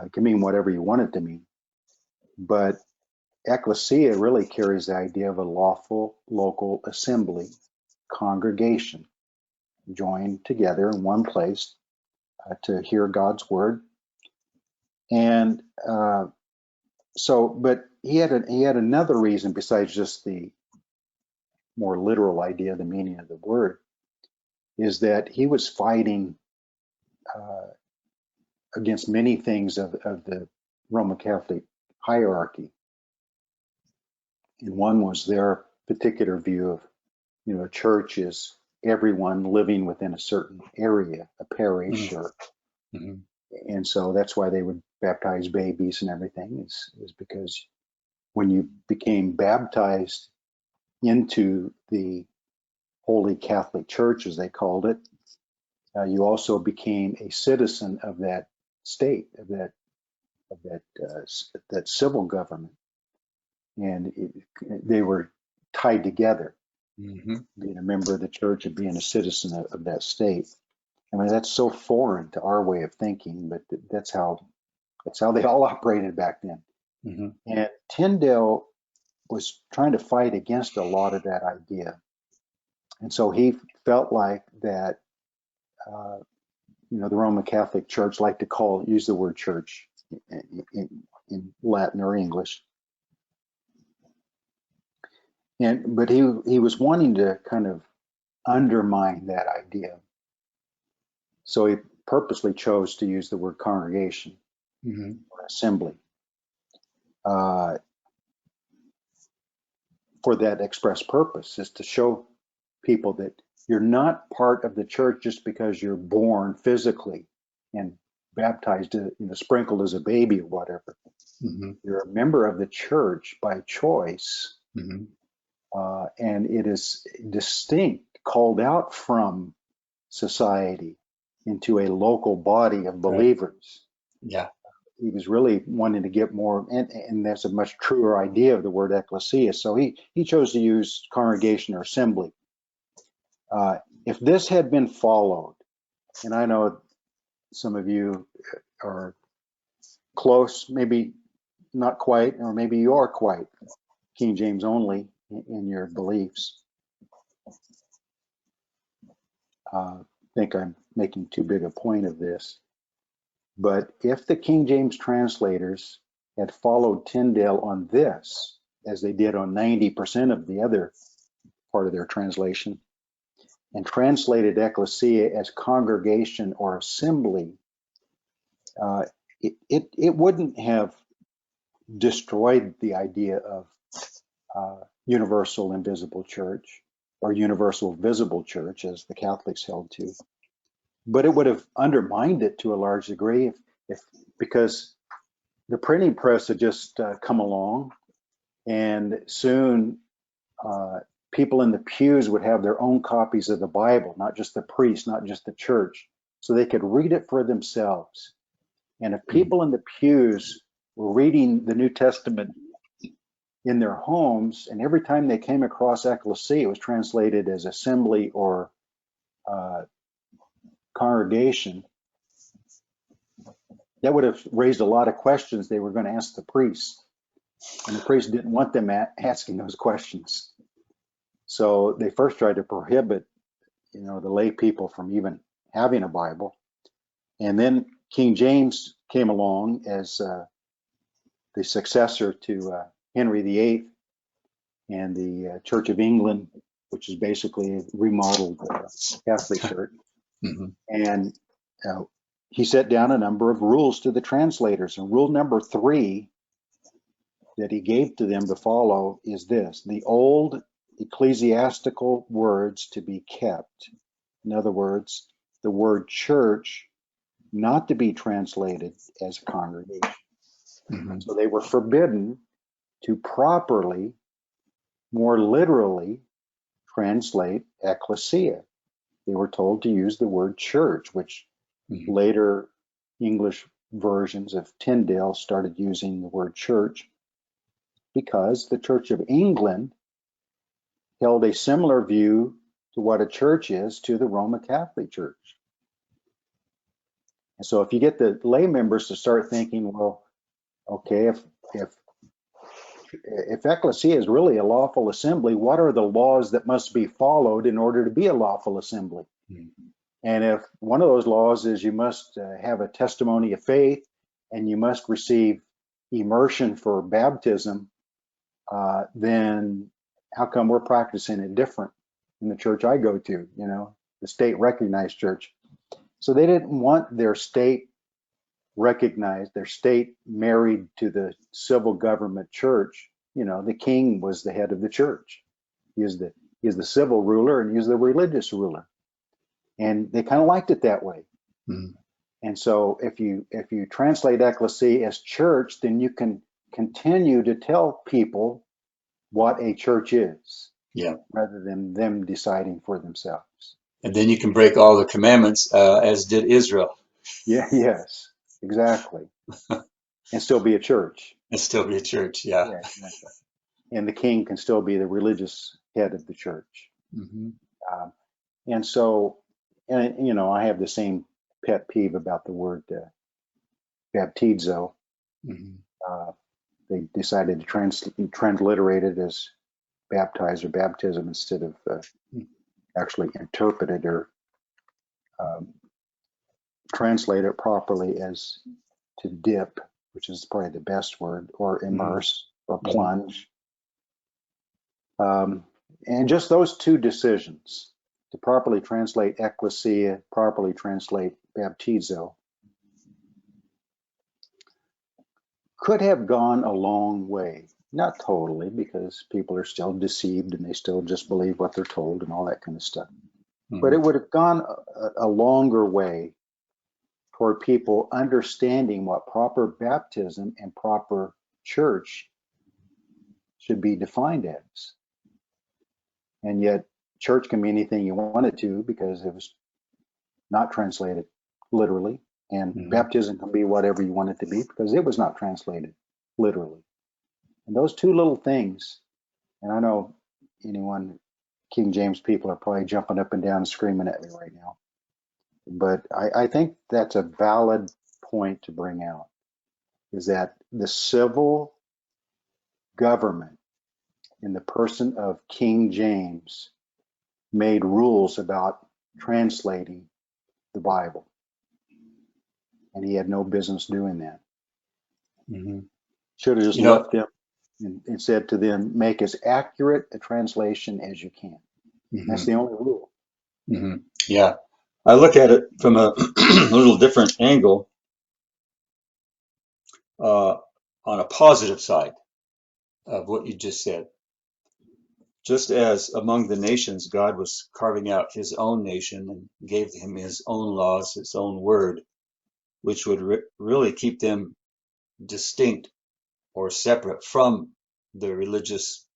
It can mean whatever you want it to mean. But ekklesia really carries the idea of a lawful local assembly, congregation, joined together in one place to hear God's word. And but he had another reason besides just the more literal idea, the meaning of the word, is that he was fighting against many things of the Roman Catholic hierarchy. And one was their particular view of, a church is everyone living within a certain area, a parish, or and so that's why they would baptize babies and everything, is because when you became baptized into the Holy Catholic Church, as they called it, you also became a citizen of that state, of that civil government, and they were tied together. Being a member of the church and being a citizen of that state. I mean, that's so foreign to our way of thinking, but that's how they all operated back then. And Tyndale was trying to fight against a lot of that idea, and so he felt like that. The Roman Catholic Church liked to use the word church in Latin or English, but he was wanting to kind of undermine that idea. So he purposely chose to use the word congregation or assembly for that express purpose, is to show people that you're not part of the church just because you're born physically and baptized, sprinkled as a baby or whatever. You're a member of the church by choice, and it is distinct, called out from society into a local body of believers. Right. Yeah. He was really wanting to get more, and that's a much truer idea of the word ekklesia. So he chose to use congregation or assembly. If this had been followed, and I know some of you are close, maybe not quite, or maybe you are quite King James only in your beliefs. I think I'm making too big a point of this. But if the King James translators had followed Tyndale on this, as they did on 90% of the other part of their translation, and translated ekklesia as congregation or assembly, it wouldn't have destroyed the idea of universal invisible church or universal visible church, as the Catholics held to, but it would have undermined it to a large degree because the printing press had just come along, and soon people in the pews would have their own copies of the Bible, not just the priest, not just the church, so they could read it for themselves. And if people in the pews were reading the New Testament in their homes, and every time they came across ekklesia, it was translated as assembly or congregation, that would have raised a lot of questions they were going to ask the priest. And the priest didn't want them asking those questions. So they first tried to prohibit, the lay people from even having a Bible. And then King James came along as the successor to Henry VIII and the Church of England, which is basically a remodeled Catholic church. And he set down a number of rules to the translators. And rule number 3 that he gave to them to follow is this: the old ecclesiastical words to be kept. In other words, the word church not to be translated as a congregation. So they were forbidden to properly, more literally, translate ekklesia. they were told to use the word church, which later English versions of Tyndale started using the word church, because the Church of England held a similar view to what a church is to the Roman Catholic Church. And so if you get the lay members to start thinking, well, okay, if Ekklesia is really a lawful assembly, what are the laws that must be followed in order to be a lawful assembly? And if one of those laws is you must have a testimony of faith and you must receive immersion for baptism, then how come we're practicing it different in the church I go to, the state recognized church? So they didn't want their state recognized, their state married to the civil government church. The king was the head of the church. He is the civil ruler and he's the religious ruler. And they kind of liked it that way. And so if you translate Ekklesia as church, then you can continue to tell people what a church is, rather than them deciding for themselves. And then you can break all the commandments, as did Israel. Yes, exactly. And still be a church. And still be a church, Exactly. And the king can still be the religious head of the church. And so, I have the same pet peeve about the word baptizo. They decided to transliterate it as baptize or baptism instead of actually interpret it or translate it properly as to dip, which is probably the best word, or immerse or plunge. And just those two decisions, to properly translate Ekklesia, properly translate baptizo, could have gone a long way. Not totally, because people are still deceived and they still just believe what they're told and all that kind of stuff. But it would have gone a longer way toward people understanding what proper baptism and proper church should be defined as. And yet, church can be anything you want it to because it was not translated literally. And baptism can be whatever you want it to be because it was not translated literally. And those two little things, and I know King James people are probably jumping up and down and screaming at me right now. But I think that's a valid point to bring out, is that the civil government in the person of King James made rules about translating the Bible. And he had no business doing that. Should have just left them and said to them, make as accurate a translation as you can. That's the only rule. Yeah. I look at it from a little different angle, on a positive side of what you just said. Just as among the nations, God was carving out his own nation and gave him his own laws, his own word, which would really keep them distinct or separate from the religious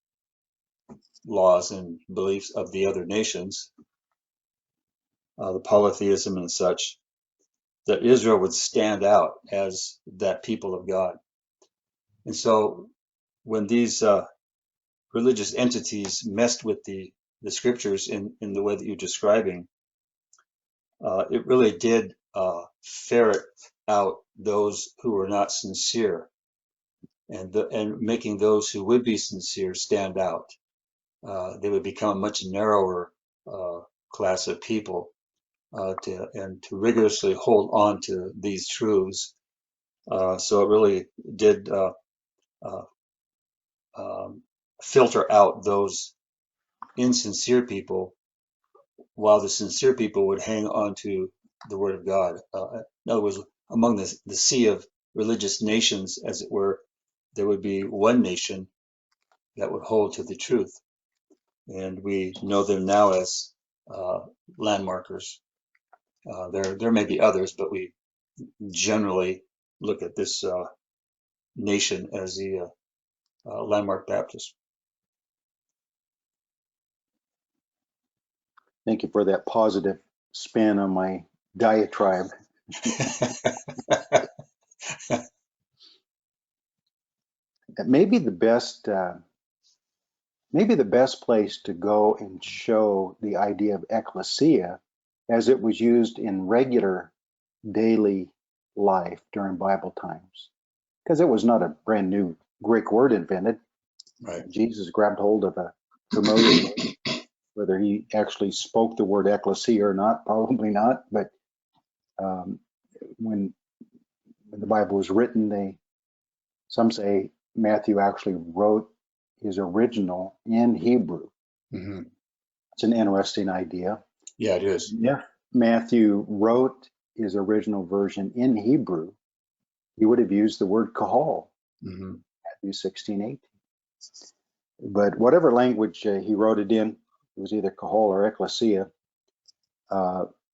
laws and beliefs of the other nations, the polytheism and such, that Israel would stand out as that people of God. And so when these religious entities messed with the scriptures in the way that you're describing, it really did ferret out those who were not sincere, and making those who would be sincere stand out. They would become a much narrower class of people, to rigorously hold on to these truths. So it really did filter out those insincere people, while the sincere people would hang on to the Word of God. In other words, among the sea of religious nations, as it were, there would be one nation that would hold to the truth. And we know them now as landmarkers. There may be others, but we generally look at this nation as the landmark Baptist. Thank you for that positive spin on my diatribe. Maybe the best place to go and show the idea of ekklesia as it was used in regular daily life during Bible times, because it was not a brand new Greek word invented. Right. Jesus grabbed hold of a familiar word. Whether he actually spoke the word ekklesia or not, probably not. But when the Bible was written, some say Matthew actually wrote his original in Hebrew. Mm-hmm. It's an interesting idea. Yeah, it is. Yeah, Matthew wrote his original version in Hebrew, he would have used the word Qahal, Mm-hmm. Matthew 16:18. But whatever language he wrote it in, it was either Qahal or Ekklesia.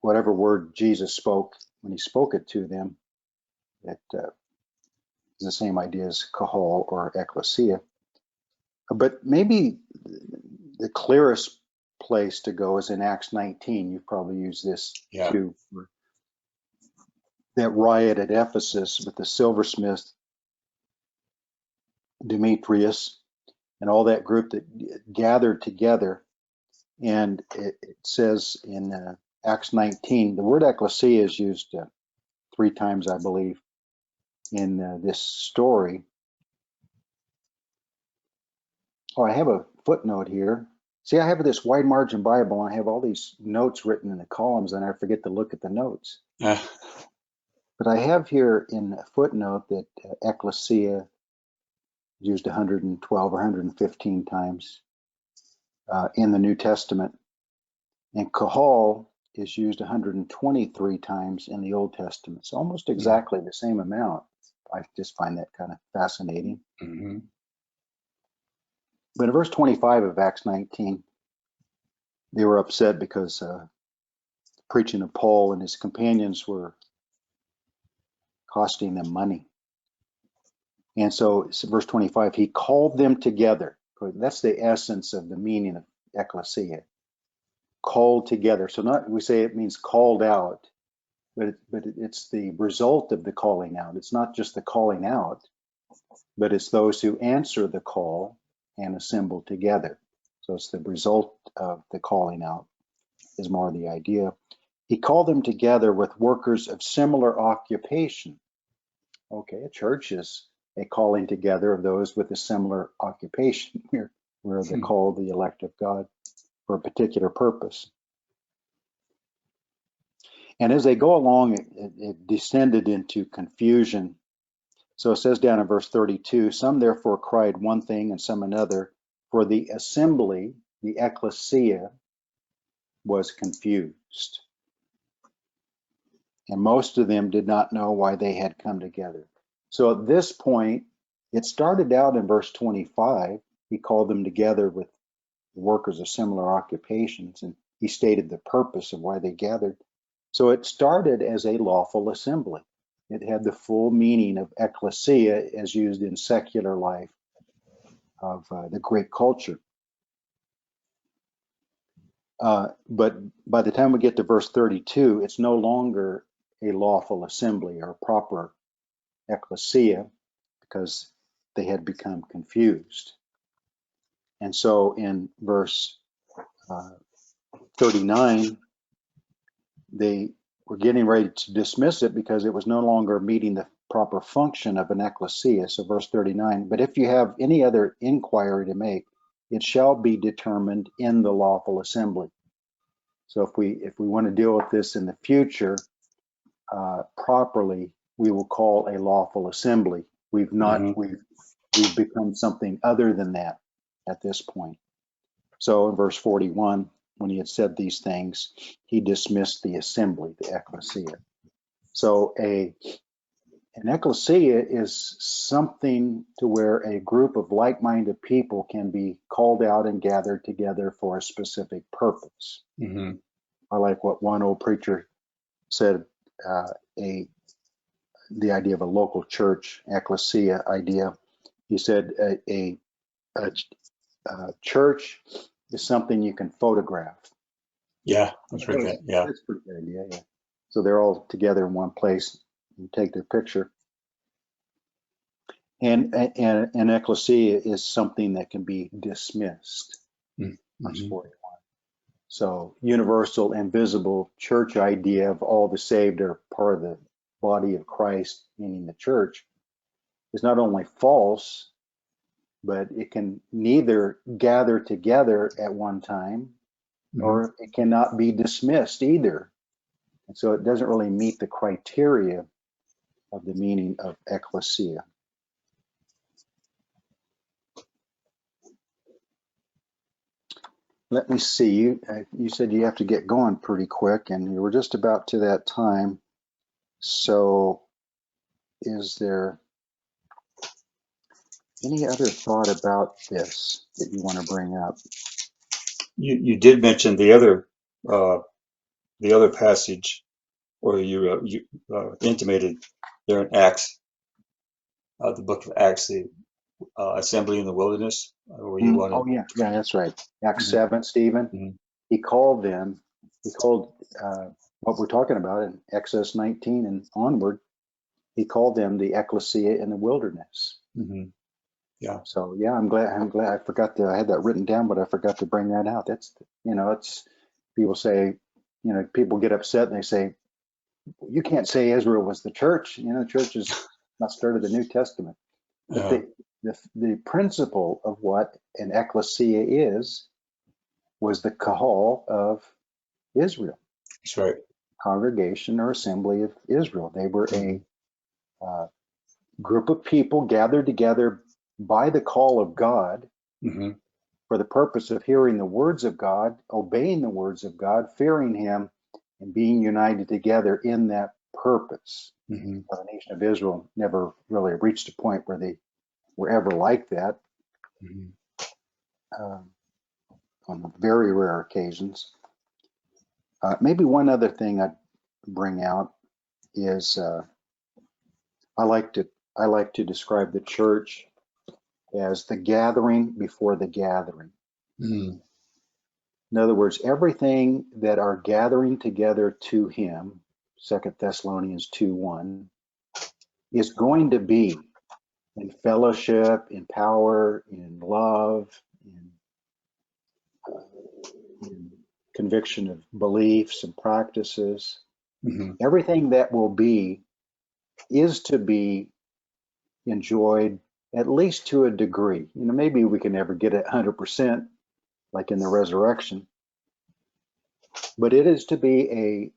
Whatever word Jesus spoke when he spoke it to them, it is the same idea as Qahal or Ekklesia. But maybe the clearest place to go is in Acts 19. You've probably used this too. That riot at Ephesus with the silversmith Demetrius and all that group that gathered together. And it says in Acts 19, the word ecclesia is used 3 times, I believe, in this story. Oh, I have a footnote here. See, I have this wide margin Bible, and I have all these notes written in the columns, and I forget to look at the notes. But I have here in a footnote that ecclesia used 112 or 115 times in the New Testament. And Qahal is used 123 times in the Old Testament. It's almost exactly the same amount. I just find that kind of fascinating. Mm-hmm. But in verse 25 of Acts 19, they were upset because preaching of Paul and his companions were costing them money. And so, verse 25, he called them together. That's the essence of the meaning of ecclesia. Called together. So not, we say it means called out, but it's the result of the calling out. It's not just the calling out, but it's those who answer the call and assemble together. So it's the result of the calling out is more the idea. He called them together with workers of similar occupation. Okay, a church is a calling together of those with a similar occupation. We're the called, the elect of God for a particular purpose. And as they go along, it descended into confusion. So it says down in verse 32, some therefore cried one thing and some another, for the assembly, the ekklesia, was confused. And most of them did not know why they had come together. So at this point, it started out in verse 25. He called them together with workers of similar occupations, and he stated the purpose of why they gathered. So it started as a lawful assembly. It had the full meaning of ekklesia as used in secular life of the Greek culture. But by the time we get to verse 32, it's no longer a lawful assembly or proper ekklesia because they had become confused. And so in verse 39, they were getting ready to dismiss it because it was no longer meeting the proper function of an ecclesia. So verse 39, but if you have any other inquiry to make, it shall be determined in the lawful assembly. So if we want to deal with this in the future properly, we will call a lawful assembly. We've become something other than that at this point. So in verse 41, when he had said these things, he dismissed the assembly, the ecclesia. So an ecclesia is something to where a group of like-minded people can be called out and gathered together for a specific purpose. Mm-hmm. I like what one old preacher said, the idea of a local church, ecclesia idea. He said a church is something you can photograph. Yeah, I've heard that. Yeah. That's a pretty good idea, yeah. So they're all together in one place. You take their picture. And an ecclesia is something that can be dismissed. Verse Mm-hmm. 41. So universal and visible church idea of all the saved are part of the body of Christ, meaning the church, is not only false, but it can neither gather together at one time Mm-hmm. or it cannot be dismissed either. And so it doesn't really meet the criteria of the meaning of ecclesia. Let me see. You said you have to get going pretty quick, and you were just about to that time. So, is there any other thought about this that you want to bring up? You did mention the other passage, or you intimated there in Acts, the book of Acts, the assembly in the wilderness, where you Oh wanted. yeah, that's right. Acts Mhm, 7, Stephen. mhm, He called them. He called what we're talking about in Exodus 19 and onward. He called them the ecclesia in the wilderness. mhm. Yeah. So yeah, I'm glad. I forgot to. I had that written down, but I forgot to bring that out. That's it's people say, people get upset and they say, you can't say Israel was the church. The church is not started the New Testament. But Uh, the principle of what an ecclesia was the Qahal of Israel, that's right. congregation or assembly of Israel. They were a Mhm, uh, group of people gathered together by the call of God mhm, for the purpose of hearing the words of God, obeying the words of God, fearing Him, and being united together in that purpose. mhm, Well, the nation of Israel never really reached a point where they were ever like that. mhm. Um, on very rare occasions. Maybe one other thing I'd bring out is I like to I like to describe the church as the gathering before the gathering. Mhm. In other words, everything that are gathering together to Him, 2 Thessalonians 2:1, is going to be in fellowship, in power, in love, in conviction of beliefs and practices. Mhm. Everything that will be is to be enjoyed at least to a degree. Maybe we can never get it 100% like in the resurrection, but it is to be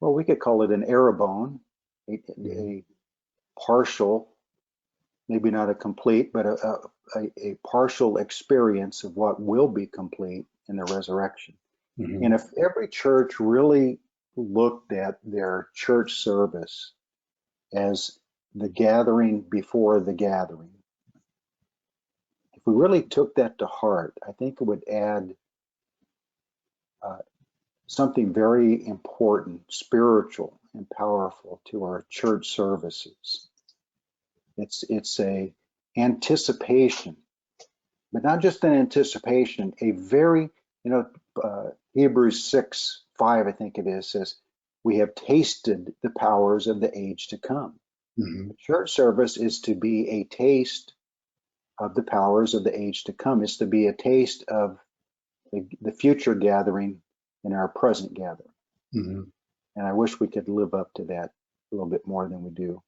well, we could call it an arabone, Mhm. a partial, maybe not a complete, but a partial experience of what will be complete in the resurrection. And Mhm. if every church really looked at their church service as the gathering before the gathering, if we really took that to heart, I think it would add uh, something very important, spiritual and powerful to our church services. It's a anticipation, but not just an anticipation, a very, Hebrews 6:5, I think it is, says, we have tasted the powers of the age to come. Mhm. The church service is to be a taste of the powers of the age to come. It's to be a taste of the future gathering in our present gathering. Mhm. And I wish we could live up to that a little bit more than we do.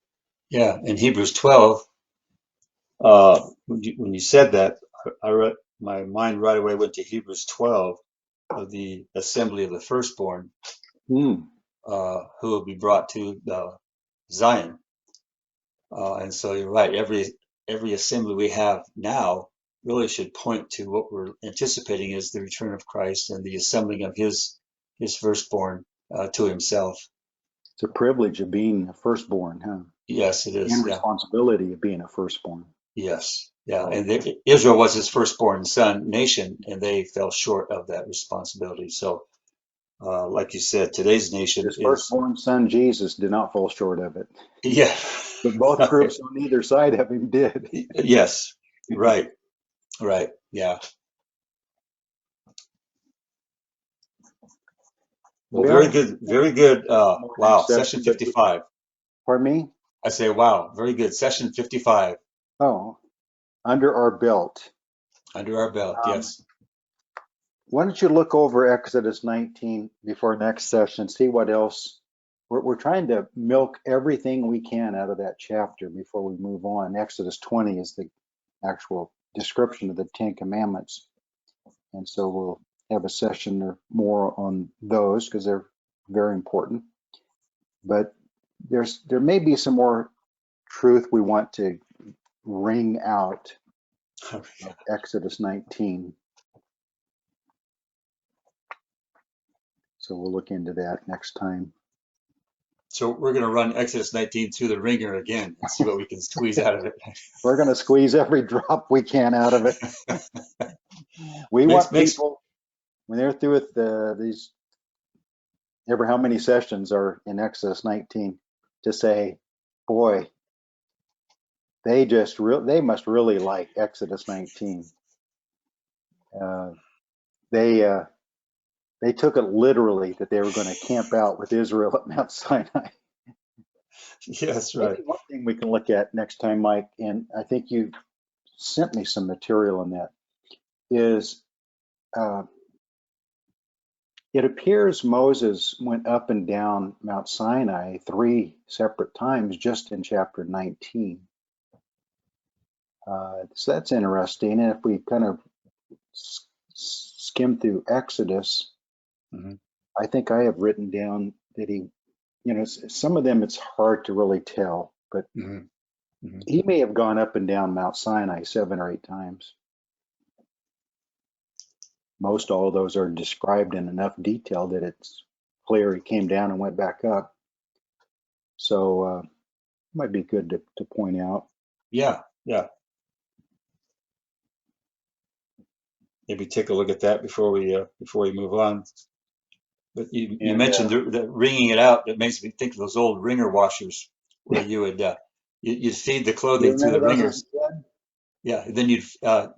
Yeah. In Hebrews 12, when you said that, my mind right away went to Hebrews 12 of the assembly of the firstborn, Hmm. who will be brought to Zion. And so you're right. Every assembly we have now really should point to what we're anticipating is the return of Christ and the assembling of his firstborn to Himself. It's a privilege of being a firstborn, huh? Yes, it is. And Yeah. responsibility of being a firstborn. Yes. Yeah. So And Israel was His firstborn son nation, and they fell short of that responsibility. So, like you said, today's nation his is, firstborn son, Jesus, did not fall short of it. yeah. But both Right. groups on either side of him did. Yes. Right. Right. Yeah. Well, very Well, good, very good. more Wow, next session session, but 55. pardon me? I say, wow, very good. Session 55 Oh, under our belt. under our belt. Um, Yes. why don't you look over Exodus 19 before next session, see what else. We're trying to milk everything we can out of that chapter before we move on. Exodus 20 is the actual description of the Ten Commandments. And so we'll have a session or more on those because they're very important. But there may be some more truth we want to wring out of Exodus 19. So we'll look into that next time. So we're going to run Exodus 19 through the ringer again and see what we can squeeze out of it. We're going to squeeze every drop we can out of it. We Makes want makes people, when they're through with these, ever how many sessions are in Exodus 19, to say, boy, they must really like Exodus 19. They they took it literally that they were going to camp out with Israel at Mount Sinai. yes, Maybe right. one thing we can look at next time, Mike, and I think you sent me some material on that, is uh, it appears Moses went up and down Mount Sinai 3 separate times just in chapter 19. So that's interesting. And if we kind of skim through Exodus, hmm I think I have written down that some of them it's hard to really tell, but hmm hmm he may have gone up and down Mount Sinai 7 or 8 times. Most all of those are described in enough detail that it's clear he came down and went back up. So might be good to point out. Yeah, yeah. Maybe take a look at that before we move on. But you And mentioned the wringing it out. That makes me think of those old wringer washers where you would you'd feed the you clothing through remember the those as wringers. a kid? Yeah, then you'd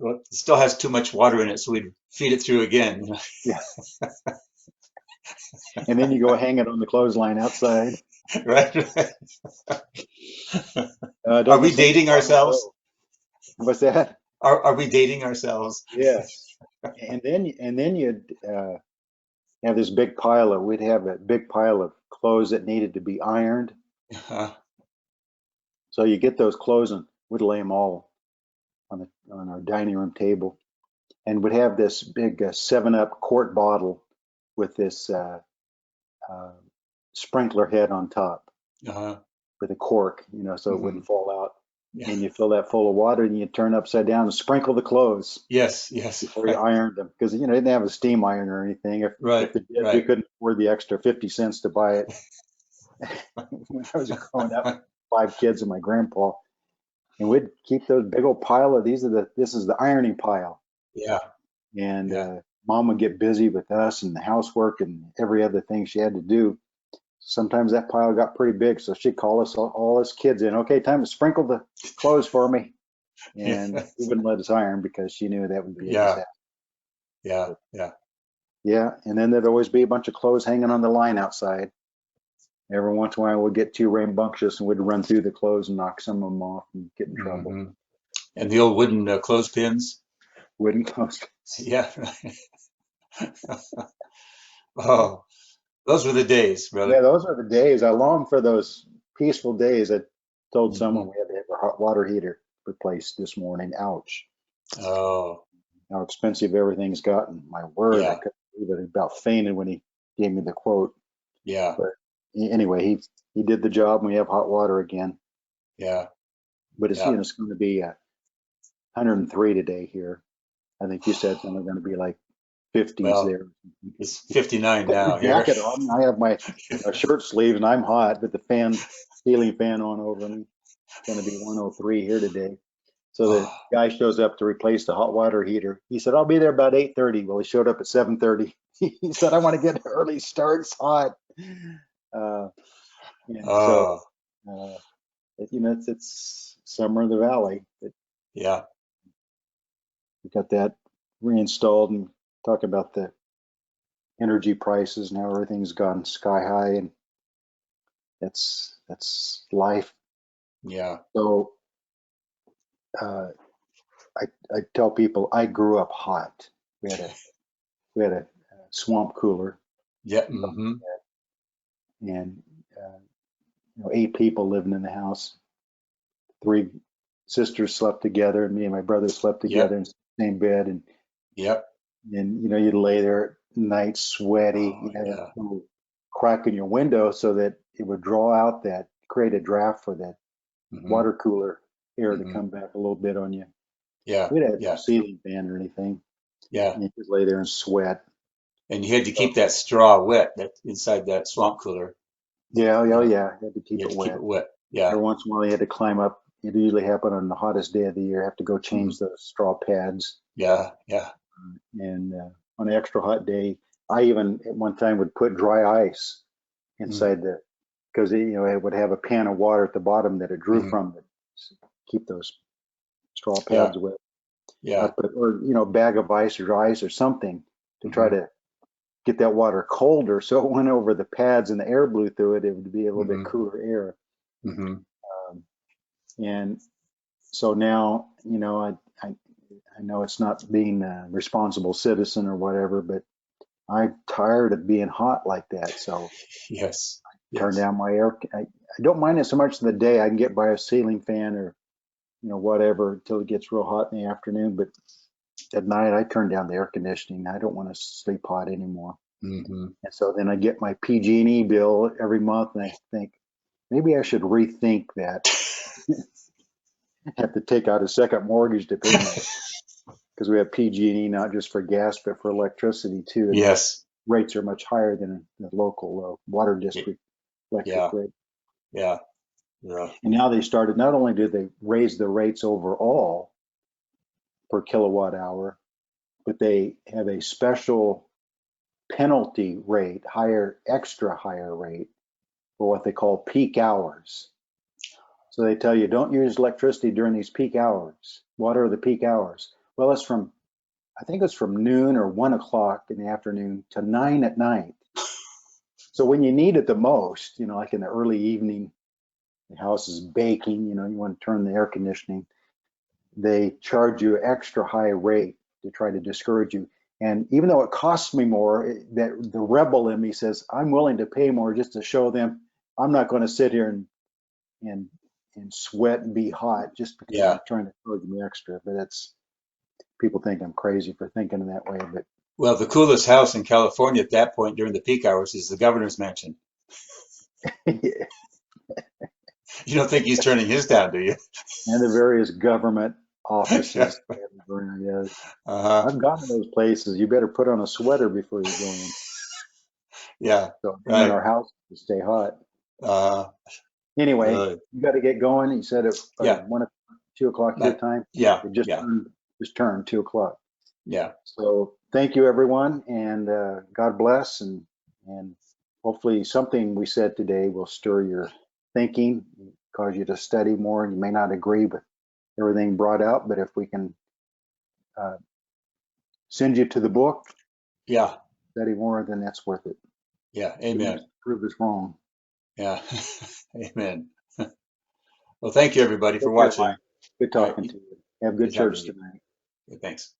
well, it still has too much water in it, so we'd feed it through again. Yeah. And then you go hang it on the clothesline outside. Right, right. Are Doesn't we seem dating long ourselves? ago. What's that? Are we dating ourselves? Yes. And then you'd have this big pile of we'd have a big pile of clothes that needed to be ironed. Uh, So you get those clothes and we'd lay them all on our dining room table, and would have this big 7-Up quart bottle with this uh, sprinkler head on top uh, with a cork, so it mhm. wouldn't fall out. Yeah. And you fill that full of water and you turn upside down and sprinkle the clothes Yes, yes, before you right, ironed them, because they didn't have a steam iron or anything. If right, they did, we right. couldn't afford the extra 50 cents to buy it. When I was growing up, 5 kids and my grandpa, and we'd keep those big old pile of this is the ironing pile. Yeah, And yeah. mom would get busy with us and the housework and every other thing she had to do. Sometimes that pile got pretty big, so she'd call us all us kids in. Okay, time to sprinkle the clothes for me. And she Yes. wouldn't let us iron because she knew that would be a Yeah, disaster. yeah, But yeah. yeah, and then there'd always be a bunch of clothes hanging on the line outside. Every once in a while, we'd get too rambunctious and we'd run through the clothes and knock some of them off and get in trouble. hmm And the old wooden clothespins. Wooden clothes. Yeah, right. Oh, those were the days, Yeah, brother. those are the days. I long for those peaceful days. I told hmm someone we had to have our hot water heater replaced this morning. Ouch. Oh, How expensive everything's gotten. My word, I yeah, couldn't believe it. I about fainted when he gave me the quote. yeah, But anyway, he did the job and we have hot water again. yeah, But yeah. it's going to be 103 today here. I think you said something going to be like 50s Well, there. it's 59 Put my now here. jacket on. I have my shirt sleeves and I'm hot with the ceiling fan on over me. It's going to be 103 here today. So the Oh, guy shows up to replace the hot water heater. He said, "I'll be there about 8:30." Well, he showed up at 7:30. He said, "I want to get an early start. It's hot." Uh, and so, oh, uh, it's summer in the valley. But yeah, we got that reinstalled and talk about the energy prices. Now everything's gone sky high, and that's life. Yeah. So I tell people I grew up hot. We had a swamp cooler, Yeah. Mm-hmm. and 8 people living in the house. 3 sisters slept together, and me and my brother slept together Yep. in the same bed. And Yep. you'd lay there at night sweaty. Oh, You had yeah. a little crack in your window so that it would draw out create a draft for that Mm-hmm. water cooler air to Mm-hmm. come back a little bit on you. Yeah. We didn't have Yeah. no ceiling fan or anything. Yeah. And you could lay there and sweat. And you had to So, keep that straw wet that inside that swamp cooler. yeah, You yeah, know, yeah. You had to keep you had it to keep wet. it wet. Yeah. Every once in a while, you had to climb up. It usually happened on the hottest day of the year. Have to go Mm-hmm. change those straw pads. Yeah. Yeah. And on an extra hot day, I even at one time would put dry ice inside because it would have a pan of water at the bottom that it drew Mm-hmm. from to keep those straw Yeah. pads wet. I Yeah. put, or a bag of ice or dry ice or something to try Mm-hmm. to get that water colder, so it went over the pads and the air blew through it. It would be a little bit Mm-hmm. cooler air. Mm-hmm. And so now, I know it's not being a responsible citizen or whatever, but I'm tired of being hot like that. So Yes. turn Yes. down my air. I don't mind it so much in the day. I can get by a ceiling fan or whatever until it gets real hot in the afternoon. But at night, I turn down the air conditioning. I don't want to sleep hot anymore. Mm-hmm. And so then I get my PG&E bill every month, and I think maybe I should rethink that. Have to take out a second mortgage to pay my because we have PG&E not just for gas but for electricity too, and those Yes. rates are much higher than the local water Y- district electric Yeah. rate. Yeah. Yeah. And now they started. Not only did they raise the rates overall per kilowatt hour, but they have a special penalty rate, extra higher rate for what they call peak hours. So they tell you don't use electricity during these peak hours. What are the peak hours? Well, I think it's from noon or 1 o'clock in the afternoon to 9 at night. So when you need it the most, like in the early evening, the house is baking, you want to turn the air conditioning, they charge you extra high rate to try to discourage you. And even though it costs me more, that the rebel in me says, I'm willing to pay more just to show them I'm not going to sit here and sweat and be hot just because Yeah. they're trying to charge me extra. But people think I'm crazy for thinking in that way. But Well, the coolest house in California at that point during the peak hours is the governor's mansion. yeah. You don't think he's turning his down, do you? And the various government Yeah. offices. Yeah. Uh-huh. I've gone to those places. You better put on a sweater before you go in. Yeah. So in Right. our house to stay hot. Uh, Anyway, really. you got to get going. You said it Yeah. 2 o'clock your time. Yeah. It just Yeah. turned 2 o'clock. Yeah. So thank you, everyone, and God bless, and hopefully something we said today will stir your thinking, cause you to study more. And you may not agree with everything brought out, but if we can uh, send you to the book, Yeah. study more, then that's worth it. Yeah. You must Amen. prove us wrong. Yeah. Amen. Well, thank you everybody for Take care, watching. Mike. Good All right. talking to you. Have good Good talking church to you. tonight. Thanks.